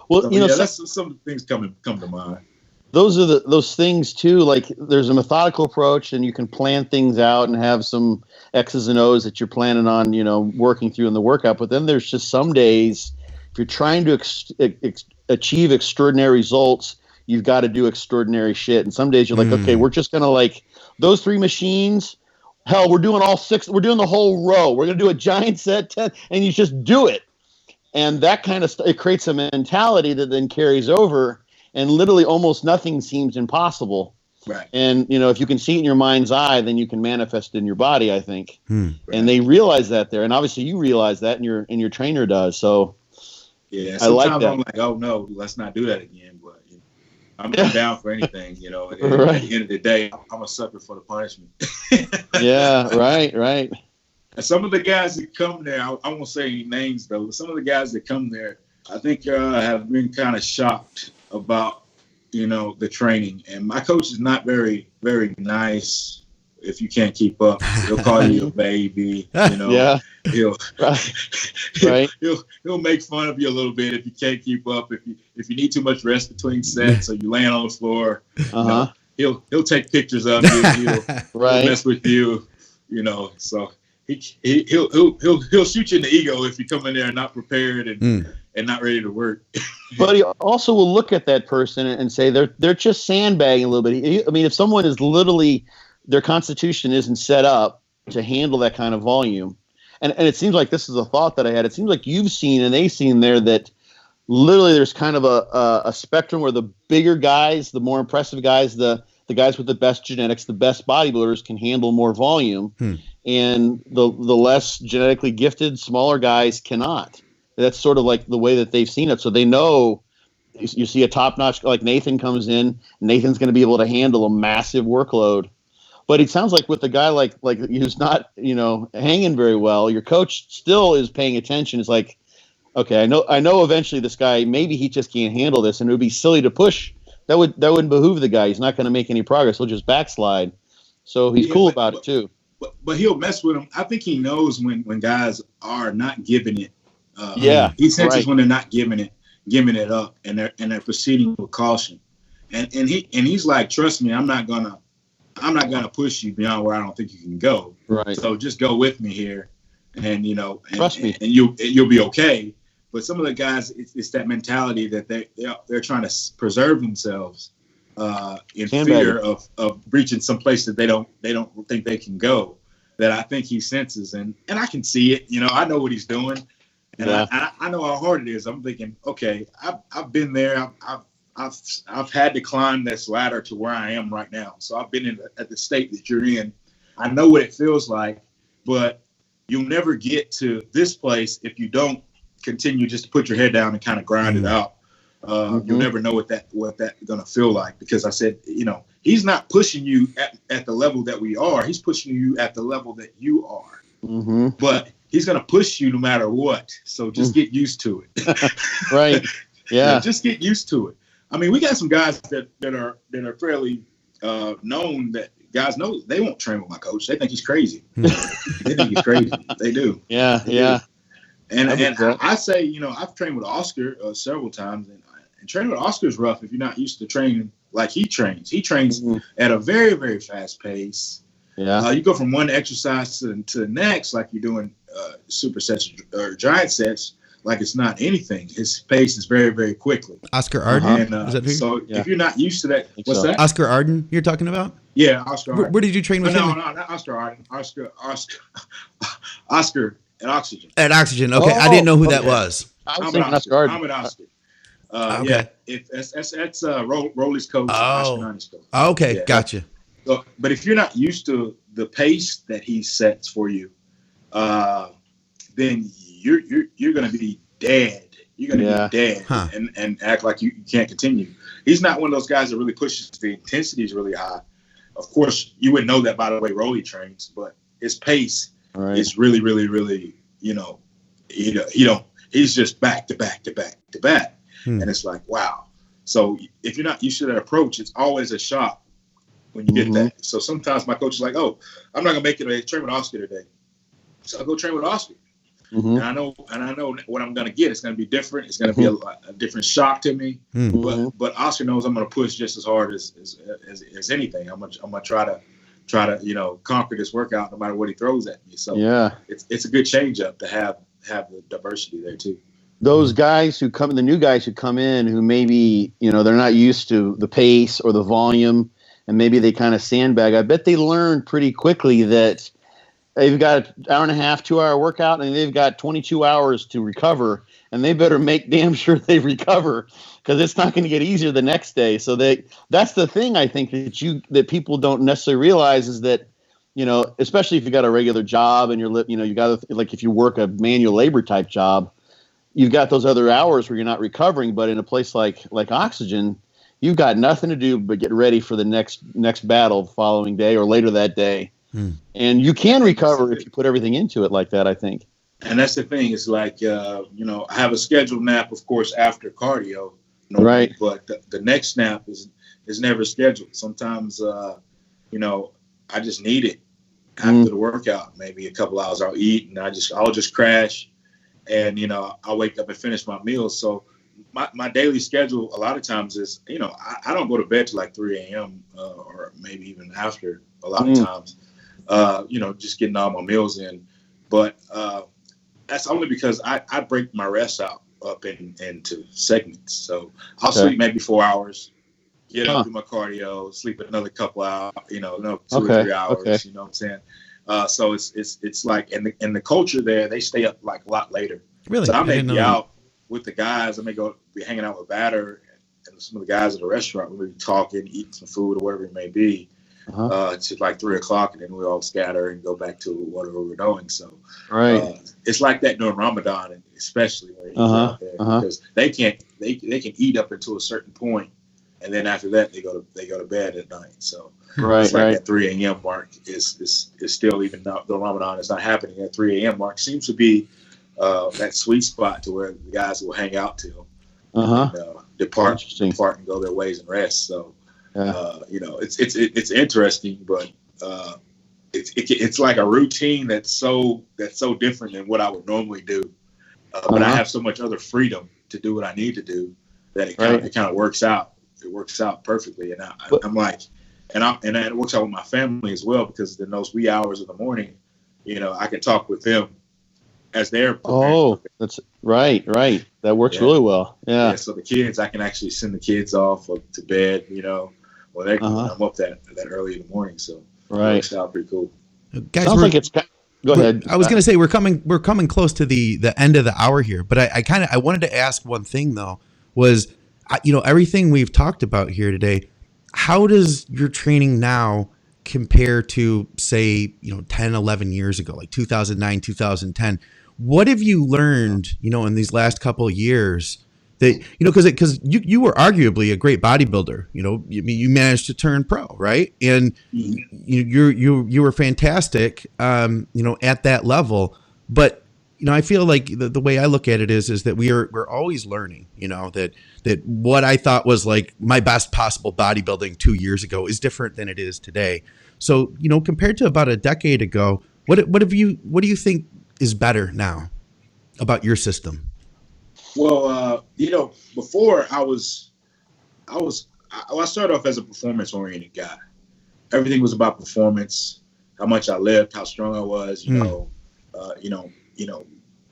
Well, so, that's some things come to mind. Those are those things too. Like there's a methodical approach, and you can plan things out and have some X's and O's that you're planning on, working through in the workout. But then there's just some days, if you're trying to achieve extraordinary results, you've got to do extraordinary shit. And some days you're like, okay, we're just going to like those 3 machines. Hell, we're doing all 6. We're doing the whole row. We're going to do a giant set 10 and you just do it. And that kind of it creates a mentality that then carries over and literally almost nothing seems impossible. Right. And, if you can see it in your mind's eye, then you can manifest it in your body, I think. Right. And they realize that there. And obviously you realize that and your trainer does. So yeah, I like that. I'm like, oh no, let's not do that again. But I'm down for anything, At the end of the day, I'm a sucker for the punishment. Yeah, right. And some of the guys that come there, I won't say any names though. Some of the guys that come there, I think have been kind of shocked about, the training. And my coach is not very, very nice. If you can't keep up, he'll call you a baby. Yeah. He'll right. He'll make fun of you a little bit if you can't keep up. If you need too much rest between sets, or you laying on the floor, he'll take pictures of you. He'll mess with you. So he'll shoot you in the ego if you come in there not prepared and not ready to work. But he also will look at that person and say they're just sandbagging a little bit. I mean, if someone is literally their constitution isn't set up to handle that kind of volume, and it seems like this is a thought that I had. It seems like you've seen and they've seen there that literally there's kind of a spectrum where the bigger guys, the more impressive guys, the guys with the best genetics, the best bodybuilders can handle more volume, and the less genetically gifted, smaller guys cannot. That's sort of like the way that they've seen it. So they know you see a top-notch, like Nathan comes in, Nathan's going to be able to handle a massive workload. But it sounds like with a guy like who's not, hanging very well, your coach still is paying attention. It's like, okay, I know eventually this guy, maybe he just can't handle this, and it would be silly to push. That wouldn't behoove the guy. He's not going to make any progress. He'll just backslide. So he's cool about it too. But he'll mess with him. I think he knows when guys are not giving it. He senses when they're not giving it up, and they're proceeding with caution. And he's like, trust me, I'm not gonna push you beyond where I don't think you can go. Right. So just go with me here, and trust me, and you'll be okay. But some of the guys, it's that mentality that they're trying to preserve themselves in fear of reaching some place that they don't think they can go. That I think he senses, and I can see it. I know what he's doing. And I know how hard it is. I'm thinking, okay, I've been there. I've had to climb this ladder to where I am right now. So I've been at the state that you're in. I know what it feels like, but you'll never get to this place if you don't continue just to put your head down and kind of grind it out. You'll never know what that's going to feel like, because I said, he's not pushing you at the level that we are. He's pushing you at the level that you are. But he's going to push you no matter what. So just get used to it. Right. Yeah. Just get used to it. I mean, we got some guys that are fairly known, that guys know they won't train with my coach. They think he's crazy. They think he's crazy. They do. Yeah. Yeah. And I say, I've trained with Oscar several times, and training with Oscar is rough if you're not used to training like he trains. He trains at a very, very fast pace. Yeah. You go from one exercise to the next, like you're doing super sets or giant sets, like it's not anything. His pace is very, very quickly. Oscar Arden? And so if you're not used to that, what's that? Oscar Arden you're talking about? Yeah, Oscar Arden. Where did you train with him? No, not Oscar Arden. Oscar at Oxygen. At Oxygen, okay. I didn't know who that was. I'm at Oscar. Okay. Yeah, that's Rolly's coach. Oh, okay, gotcha. So, but if you're not used to the pace that he sets for you, then you're going to be dead. You're going to be dead and act like you can't continue. He's not one of those guys that really pushes. The intensity is really high. Of course, you wouldn't know that by the way Rolly trains, but his pace is really, really, really, he's just back to back to back to back. And it's like, wow. So if you're not used to that approach, it's always a shock when you get that. So sometimes my coach is like, oh, I'm not going to make it a train with Oscar today. So I'll go train with Oscar. And I know what I'm going to get. It's going to be different. It's going to be a different shock to me. But Oscar knows I'm going to push just as hard as anything. I'm going to try to conquer this workout no matter what he throws at me. So it's a good change up to have the diversity there too. those guys who come, the new guys who come in, who maybe, they're not used to the pace or the volume, and maybe they kind of sandbag. I bet they learn pretty quickly that they've got an hour and a half, 2-hour workout, and they've got 22 hours to recover, and they better make damn sure they recover, because it's not going to get easier the next day. So that's the thing I think that people don't necessarily realize is that, especially if you got a regular job and you got like if you work a manual labor type job, you've got those other hours where you're not recovering. But in a place like Oxygen, you've got nothing to do but get ready for the next battle the following day or later that day. And you can recover if you put everything into it like that, I think. And that's the thing. It's like, I have a scheduled nap, of course, after cardio. Right. But the next nap is never scheduled. Sometimes, I just need it after the workout. Maybe a couple hours I'll eat and I'll just crash, and, I'll wake up and finish my meal. So my daily schedule a lot of times is, I don't go to bed till like 3 a.m. Or maybe even after a lot of times. Just getting all my meals in. But that's only because I break my rest up into segments. So I'll sleep maybe 4 hours, get up, do my cardio, sleep another couple hours, 2 or 3 hours, you know what I'm saying? So it's like, and the culture there, they stay up like a lot later. Really? So I may be out with the guys. I may be hanging out with Batter and some of the guys at the restaurant. We'll be talking, eating some food or whatever it may be. To like 3 o'clock, and then we all scatter and go back to whatever we're doing. So it's like that during Ramadan, especially when you're out there, because they can eat up until a certain point, and then after that they go to bed at night. So it's like that 3 a.m. mark is still, even though Ramadan is not happening, that 3 a.m. mark seems to be that sweet spot to where the guys will hang out till depart and go their ways and rest. So. It's interesting, but it's like a routine that's so different than what I would normally do. But I have so much other freedom to do what I need to do that it kind of works out. It works out perfectly, and I'm like, and it works out with my family as well, because in those wee hours of the morning, I can talk with them as they're preparing. Oh, that's right. That works really well. Yeah. So the kids, I can actually send the kids off to bed. Well, I'm up that early in the morning, so it works out pretty cool. Guys, sounds like it's. Go ahead. I was going to say we're coming close to the end of the hour here, but I wanted to ask one thing though. Was everything we've talked about here today, how does your training now compare to, say, 10, 11 years ago, like 2009, 2010? What have you learned, in these last couple of years? That because you were arguably a great bodybuilder, you managed to turn pro, right? And you were fantastic, at that level. But I feel like the way I look at it is that we're always learning. That what I thought was like my best possible bodybuilding 2 years ago is different than it is today. So compared to about a decade ago, what do you think is better now about your system? Well, before I started off as a performance-oriented guy. Everything was about performance, how much I lived, how strong I was,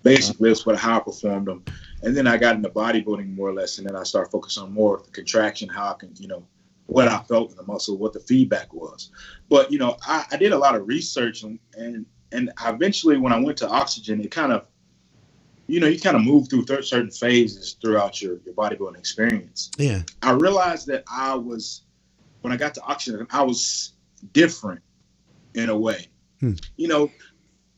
basically that's how I performed them. And then I got into bodybuilding more or less, and then I started focusing on more of the contraction, how I can, what I felt in the muscle, what the feedback was. But, I did a lot of research, and eventually when I went to Oxygen, it kind of, you kind of move through certain phases throughout your bodybuilding experience. Yeah. I realized that when I got to Oxygen, I was different in a way.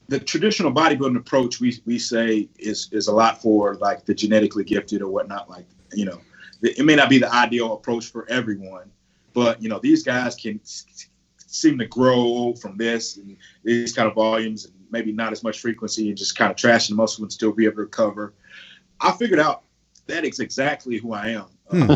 The traditional bodybuilding approach we say is a lot for like the genetically gifted or whatnot. Like, it may not be the ideal approach for everyone, but, these guys can seem to grow from this and these kind of volumes and maybe not as much frequency and just kind of trash the muscle and still be able to recover. I figured out that is exactly who I am. I'm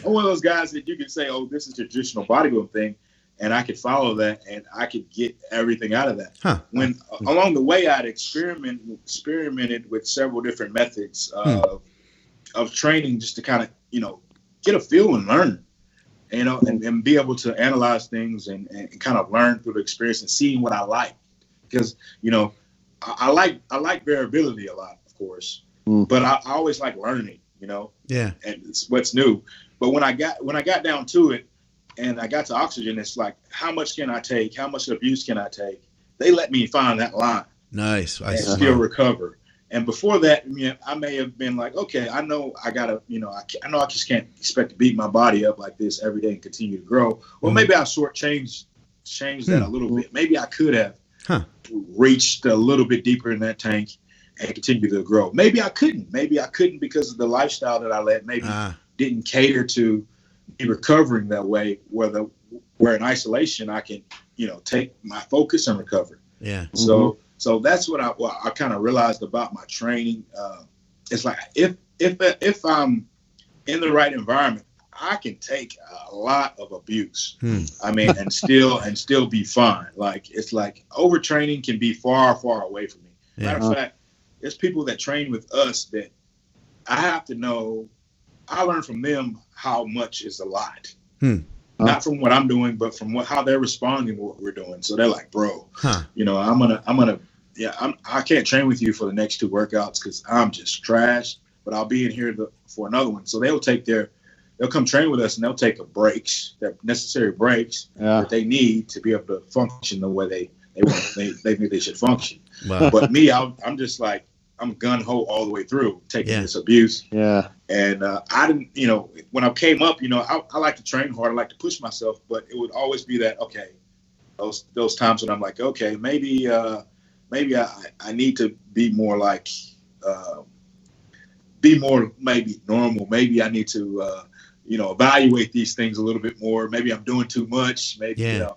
one of those guys that you can say, oh, this is a traditional bodybuilding thing, and I could follow that and I could get everything out of that. When along the way, I'd experimented with several different methods of training just to kind of, get a feel and learn. And be able to analyze things and kind of learn through the experience and seeing what I like. Because, I like variability a lot, of course, but I always like learning, Yeah. and it's what's new. But when I got down to it, and I got to oxygen, it's like, how much can I take? How much abuse can I take? They let me find that line. Nice. And still recover. And before that, I may have been like, okay, I know I gotta, I know I just can't expect to beat my body up like this every day and continue to grow. Well, maybe I'll change that a little bit. Maybe I could have reached a little bit deeper in that tank and continue to grow. Maybe I couldn't. Maybe I couldn't because of the lifestyle that I led. Maybe didn't cater to be recovering that way. Where in isolation I can, take my focus and recover. Yeah. So that's what I kind of realized about my training. It's like if I'm in the right environment, I can take a lot of abuse. I mean, and still be fine. Like, it's like overtraining can be far, far away from me. Matter of fact, there's people that train with us that I have to know. I learn from them how much is a lot. Not from what I'm doing, but from how they're responding to what we're doing. So they're like, bro, I can't train with you for the next 2 workouts because I'm just trash, but I'll be in here for another one. So they'll come train with us, and they'll take their necessary breaks that they need to be able to function the way they think they should function. Wow. But me, I'm just like, I'm gun ho all the way through taking this abuse. Yeah. And I didn't, when I came up, I like to train hard. I like to push myself, but it would always be that, okay, those times when I'm like, okay, maybe I need to be more like, maybe normal. Maybe I need to, evaluate these things a little bit more. Maybe I'm doing too much. Maybe, and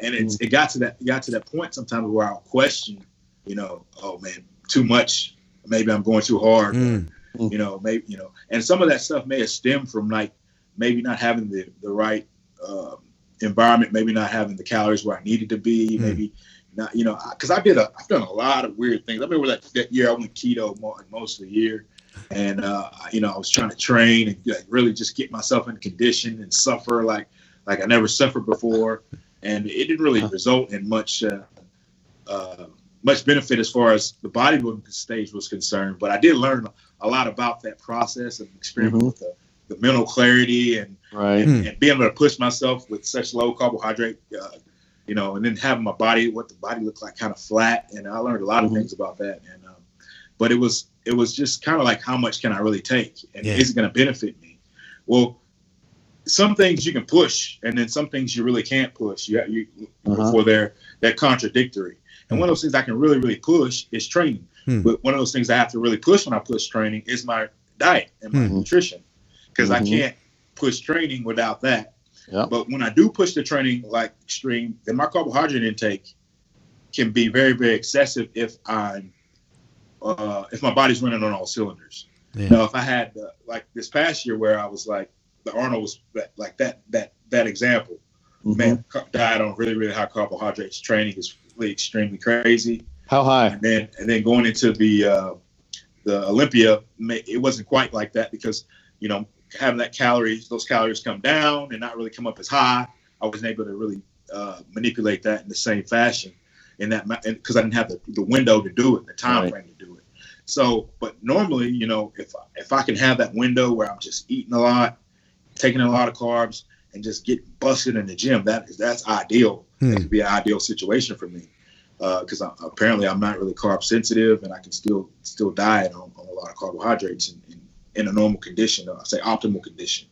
it got to that point sometimes where I'll question, oh man, too much. Maybe I'm going too hard. Maybe, and some of that stuff may have stemmed from like maybe not having the right environment, maybe not having the calories where I needed to be, maybe not, because I've done a lot of weird things. I remember that year I went keto most of the year, and I was trying to train and really just get myself in condition and suffer like I never suffered before, and it didn't really result in much benefit as far as the bodybuilding stage was concerned. But I did learn a lot about that process of experimenting with the mental clarity and being able to push myself with such low carbohydrate, and then having what the body looked like kind of flat. And I learned a lot of things about that. And but it was just kind of like, how much can I really take? And is it going to benefit me? Well, some things you can push, and then some things you really can't push. Before they're contradictory. And one of those things I can really, really push is training. But one of those things I have to really push when I push training is my diet and my nutrition, because I can't push training without that. Yep. But when I do push the training like extreme, then my carbohydrate intake can be very, very excessive if my body's running on all cylinders. Yeah. Now, if I had like this past year where I was like, the Arnold was like that example, man, diet on really, really high carbohydrates, training is really extremely crazy. How high? And then going into the Olympia, it wasn't quite like that, because having those calories come down and not really come up as high. I wasn't able to really manipulate that in the same fashion, because I didn't have the window to do it, the time frame to do it. So, but normally, if I can have that window where I'm just eating a lot, taking a lot of carbs, and just get busted in the gym, that's ideal. That could be an ideal situation for me, because apparently I'm not really carb sensitive, and I can still diet on a lot of carbohydrates in a normal condition, I say optimal condition.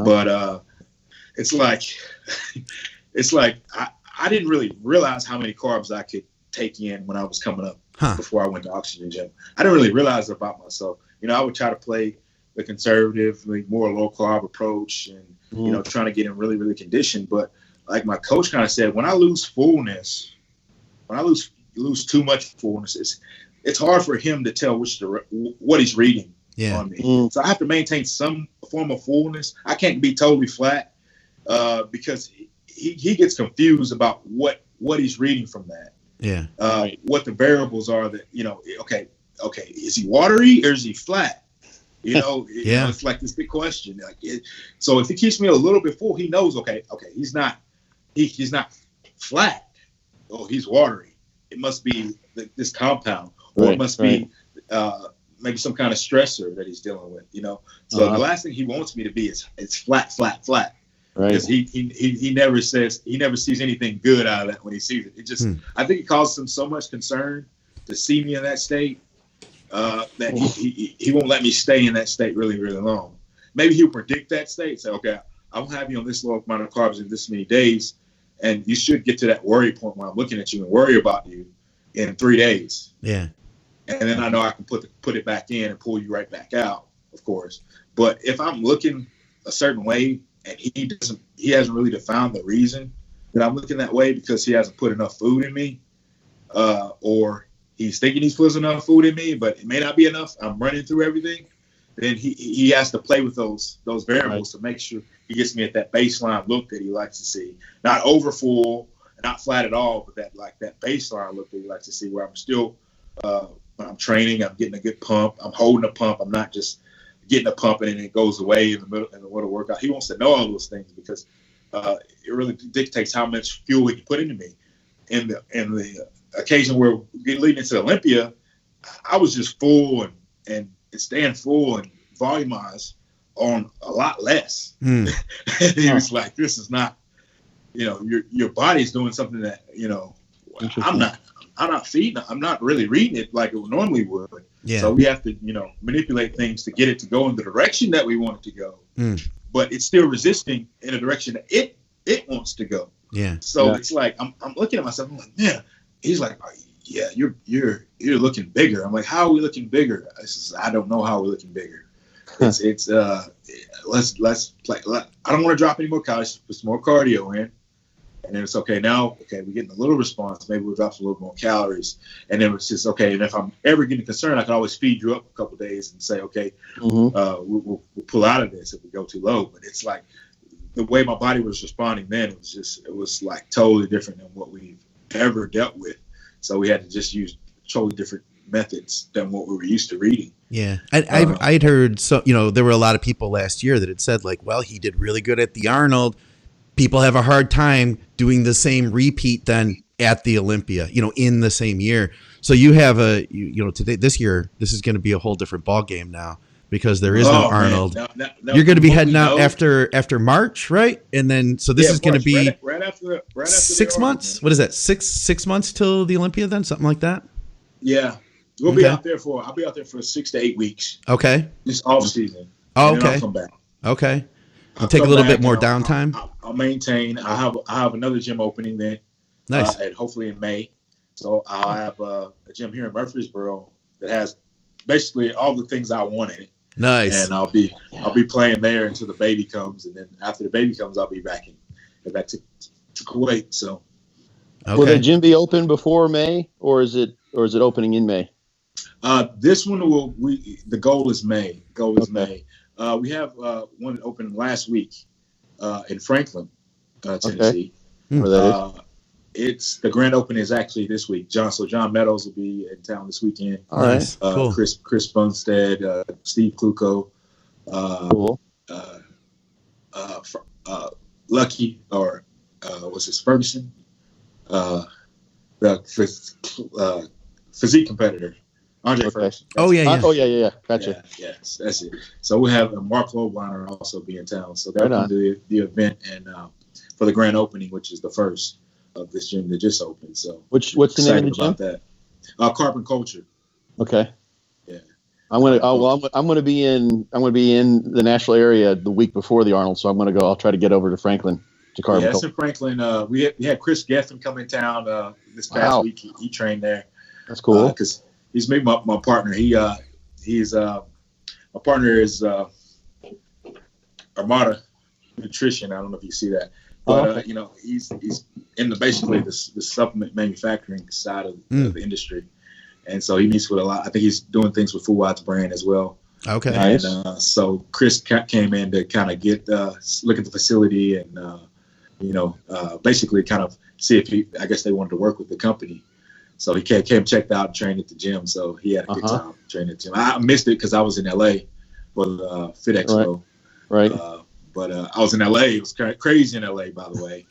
But it's like I didn't really realize how many carbs I could take in when I was coming up before I went to Oxygen Gym. I didn't really realize it about myself. I would try to play the conservative, more low carb approach, and trying to get in really, really conditioned. But like my coach kind of said, when I lose fullness, when I lose too much fullness, it's hard for him to tell what he's reading on me. So I have to maintain some form of fullness. I can't be totally flat, because he gets confused about what he's reading from that. Yeah. What the variables are that, okay, is he watery or is he flat? It's like this big question. So if he keeps me a little bit full, he knows, okay, he's not flat. Oh, he's watery. it must be this compound, or it must be maybe some kind of stressor that he's dealing with, you know. So the last thing he wants me to be is flat. Right. Because he never sees anything good out of that when he sees it. It just I think it causes him so much concern to see me in that state that he won't let me stay in that state really, really long. Maybe he'll predict that state, say, okay, I won't have you on this low amount of carbs in this many days, and you should get to that worry point when I'm looking at you and worry about you in 3 days. Yeah. And then I know I can put it back in and pull you right back out, of course. But if I'm looking a certain way and he hasn't really defined the reason that I'm looking that way because he hasn't put enough food in me, or he's thinking he's putting enough food in me, but it may not be enough. I'm running through everything. Then he has to play with those variables to make sure he gets me at that baseline look that he likes to see. Not over full, not flat at all, but that baseline look that he likes to see, where I'm still when I'm training, I'm getting a good pump. I'm holding a pump. I'm not just getting a pump and then it goes away in the middle of workout. He wants to know all those things because it really dictates how much fuel he can put into me. In the occasion where leading into Olympia, I was just full and staying full and volumized on a lot less. And he was like, "This is not, you know, your body's doing something that, you know, I'm not feeding. I'm not really reading it like it normally would. Yeah. So we have to, you know, manipulate things to get it to go in the direction that we want it to go. But it's still resisting in a direction that it wants to go. Yeah. So it's like I'm looking at myself. I'm like, man. He's like, oh, yeah, you're looking bigger. I'm like, how are we looking bigger? I don't know how we're looking bigger. Let's play. I don't want to drop any more calories. Put some more cardio in. And then it's okay. Now, we're getting a little response. Maybe we'll drop a little more calories. And then it's just okay. And if I'm ever getting concerned, I can always feed you up a couple of days and say, okay, we'll pull out of this if we go too low. But it's like the way my body was responding then, it was like totally different than what we've ever dealt with. So we had to just use totally different methods than what we were used to reading. Yeah. I'd heard, so, you know, there were a lot of people last year that had said, like, well, he did really good at the Arnold. People have a hard time doing the same repeat then at the Olympia, you know, in the same year. So you have this year, this is going to be a whole different ball game now because there is no Arnold. You're going to be heading out after March, right? And then, so this is going to be right after 6 months. What is that? Six months till the Olympia then? Something like that? Yeah. I'll be out there for 6 to 8 weeks. Okay. This off season. Oh, okay. I'll come back. Okay. I'll take a little bit more downtime. I'll maintain. I have another gym opening then. Nice. And hopefully in May. So I'll have a gym here in Murfreesboro that has basically all the things I want in it. Nice. And I'll be playing there until the baby comes, and then after the baby comes, I'll be back to Kuwait. So. Okay. Will the gym be open before May, or is it opening in May? This one the goal is May. May. We have one open last week in Franklin, Tennessee. Okay. Where that is? It's the grand opening is actually this week. John Meadows will be in town this weekend. All right, cool. Chris Bumstead, Steve Kluko, cool. Lucky or what's his Ferguson, the physique competitor. Andre Ferguson. Oh yeah. Gotcha. Yeah, that's it. So we have Mark Lobiner also be in town. So they're going to do the event and for the grand opening, which is the first of this gym that just opened. So what's the name of the gym? That. Carbon Culture. Okay. Yeah. I'm gonna be in the Nashville area the week before the Arnold, so I'm gonna go. I'll try to get over to Franklin to Carbon. Yeah, it's in Franklin. We had Chris Geffen come in town this past week. He trained there. That's cool. Because he's made my partner. My partner is Armada Nutrition. I don't know if you see that. But you know, he's in the supplement manufacturing side of the industry, and so he meets with a lot. I think he's doing things with Food Watts brand as well. Okay, and so Chris came in to kind of look at the facility and basically kind of see if I guess they wanted to work with the company. So he came, checked out, and trained at the gym. So he had a good time training at the gym. I missed it because I was in LA for the Fit Expo. Right. But I was in LA. It was crazy in LA, by the way.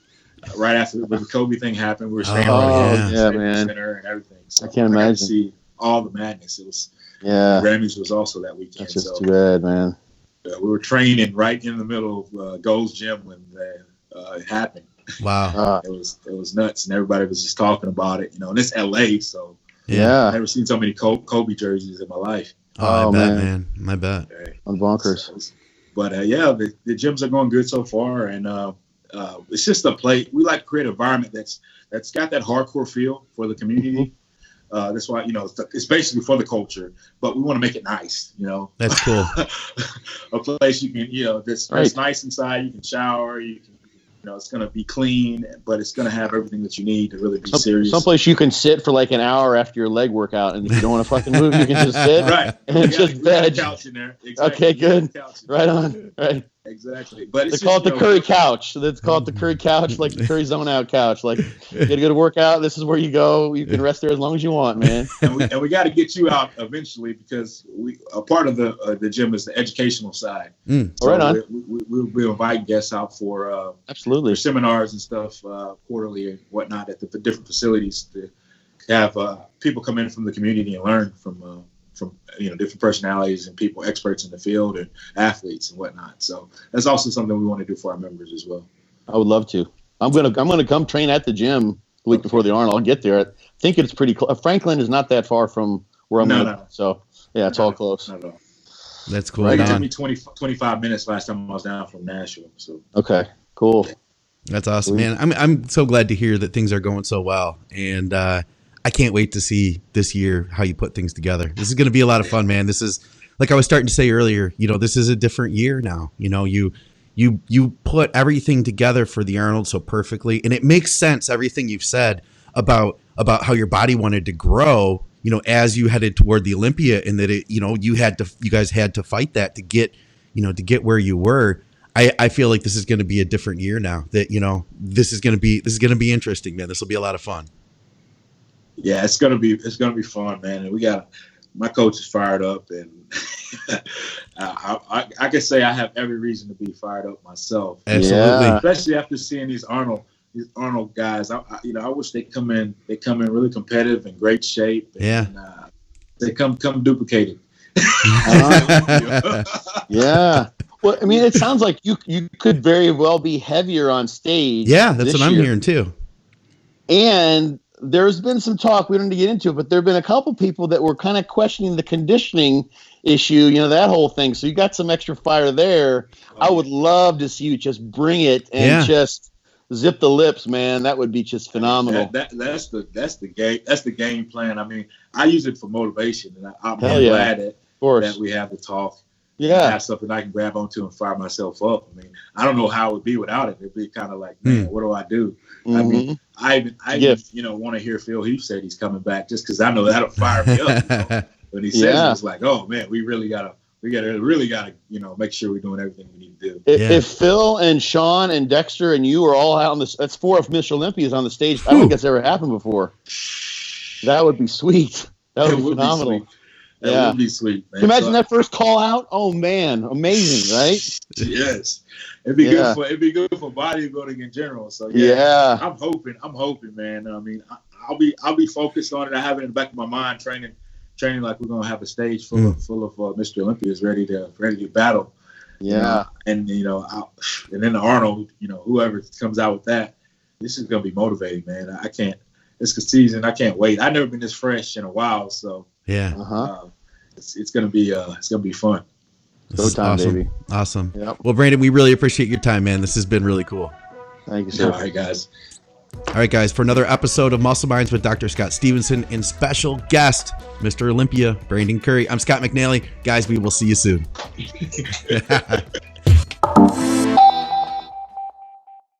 right after the Kobe thing happened, we were staying man, Center and everything. So I can't imagine. To see all the madness. It was Grammys was also that weekend. That's just too bad, man. We were training right in the middle of Gold's Gym when it happened. Wow, it was nuts, and everybody was just talking about it. And it's LA, so I've never seen so many Kobe jerseys in my life. I bet, man. I bet. I'm bonkers. But the gyms are going good so far, and it's just a play. We like to create an environment that's got that hardcore feel for the community. That's why it's basically for the culture, but we want to make it nice. That's cool. A place you can that's nice inside. You can shower. You can. It's going to be clean, but it's going to have everything that you need to really be serious. Someplace you can sit for like an hour after your leg workout, and if you don't want to fucking move, you can just sit. Right. And just veg. Couch in there. Exactly. Okay, good. Right on. Right. Exactly. But they call it the Curry couch. So that's called the Curry couch, like the Curry zone out couch. Like, you get a good workout. This is where you go. You can rest there as long as you want, man. And we got to get you out eventually, because a part of the gym is the educational side. So right on. We'll be inviting guests out for absolutely for seminars and stuff quarterly and whatnot at the different facilities to have people come in from the community and learn from different personalities and people, experts in the field and athletes and whatnot. So that's also something we want to do for our members as well. I would love to. I'm gonna come train at the gym the week before the Arnold. I'll get there. I think it's pretty close. Franklin is not that far from where I'm No. So it's all close. Not at all. That's cool. It took me 25 minutes last time I was down from Nashville. So okay, cool. That's awesome, man. I'm so glad to hear that things are going so well, and I can't wait to see this year how you put things together. This is going to be a lot of fun, man. This is, like I was starting to say earlier, this is a different year now. You put everything together for the Arnold so perfectly, and it makes sense, everything you've said about how your body wanted to grow, as you headed toward the Olympia, and that you guys had to fight that to get where you were. I feel like this is going to be a different year now. That this is going to be interesting, man. This will be a lot of fun. Yeah, it's gonna be fun, man. And my coach is fired up, and I can say I have every reason to be fired up myself. Absolutely, especially after seeing these Arnold guys. I wish they come in really competitive and great shape. And, they come duplicated. Yeah. Well, I mean, it sounds like you could very well be heavier on stage. Yeah, that's what I'm hearing too. And there's been some talk, we don't need to get into it, but there have been a couple people that were kind of questioning the conditioning issue, that whole thing. So you got some extra fire there. I would love to see you just bring it and just zip the lips, man. That would be just phenomenal. That's the game plan. I mean, I use it for motivation, and I'm glad that we have the talk. Yeah, have something I can grab onto and fire myself up. I mean, I don't know how it would be without it. It'd be kind of like, man, what do I do? Mm-hmm. I mean, I want to hear Phil Heath said he's coming back, just because I know that'll fire me up. When he says it, it's like, oh man, we really gotta, make sure we're doing everything we need to do. If Phil and Sean and Dexter and you are all out on this, that's 4 of Mr. Olympias on the stage. I don't think that's ever happened before. That would be sweet. That would be phenomenal. That would be sweet, man. Can you imagine that first call out? Oh man, amazing, right? Yes, it'd be good for bodybuilding in general. So I'm hoping, man. I mean, I'll be focused on it. I have it in the back of my mind, training like we're gonna have a stage full of Mr. Olympias ready to battle. Yeah, and then the Arnold, whoever comes out with that, this is gonna be motivating, man. It's the season. I can't wait. I've never been this fresh in a while, so. Yeah, it's gonna be fun. Go time, awesome. Baby. Awesome. Yep. Well, Brandon, we really appreciate your time, man. This has been really cool. Thank you, sir. All right, guys. For another episode of Muscle Minds with Dr. Scott Stevenson and special guest, Mr. Olympia, Brandon Curry. I'm Scott McNally. Guys, we will see you soon.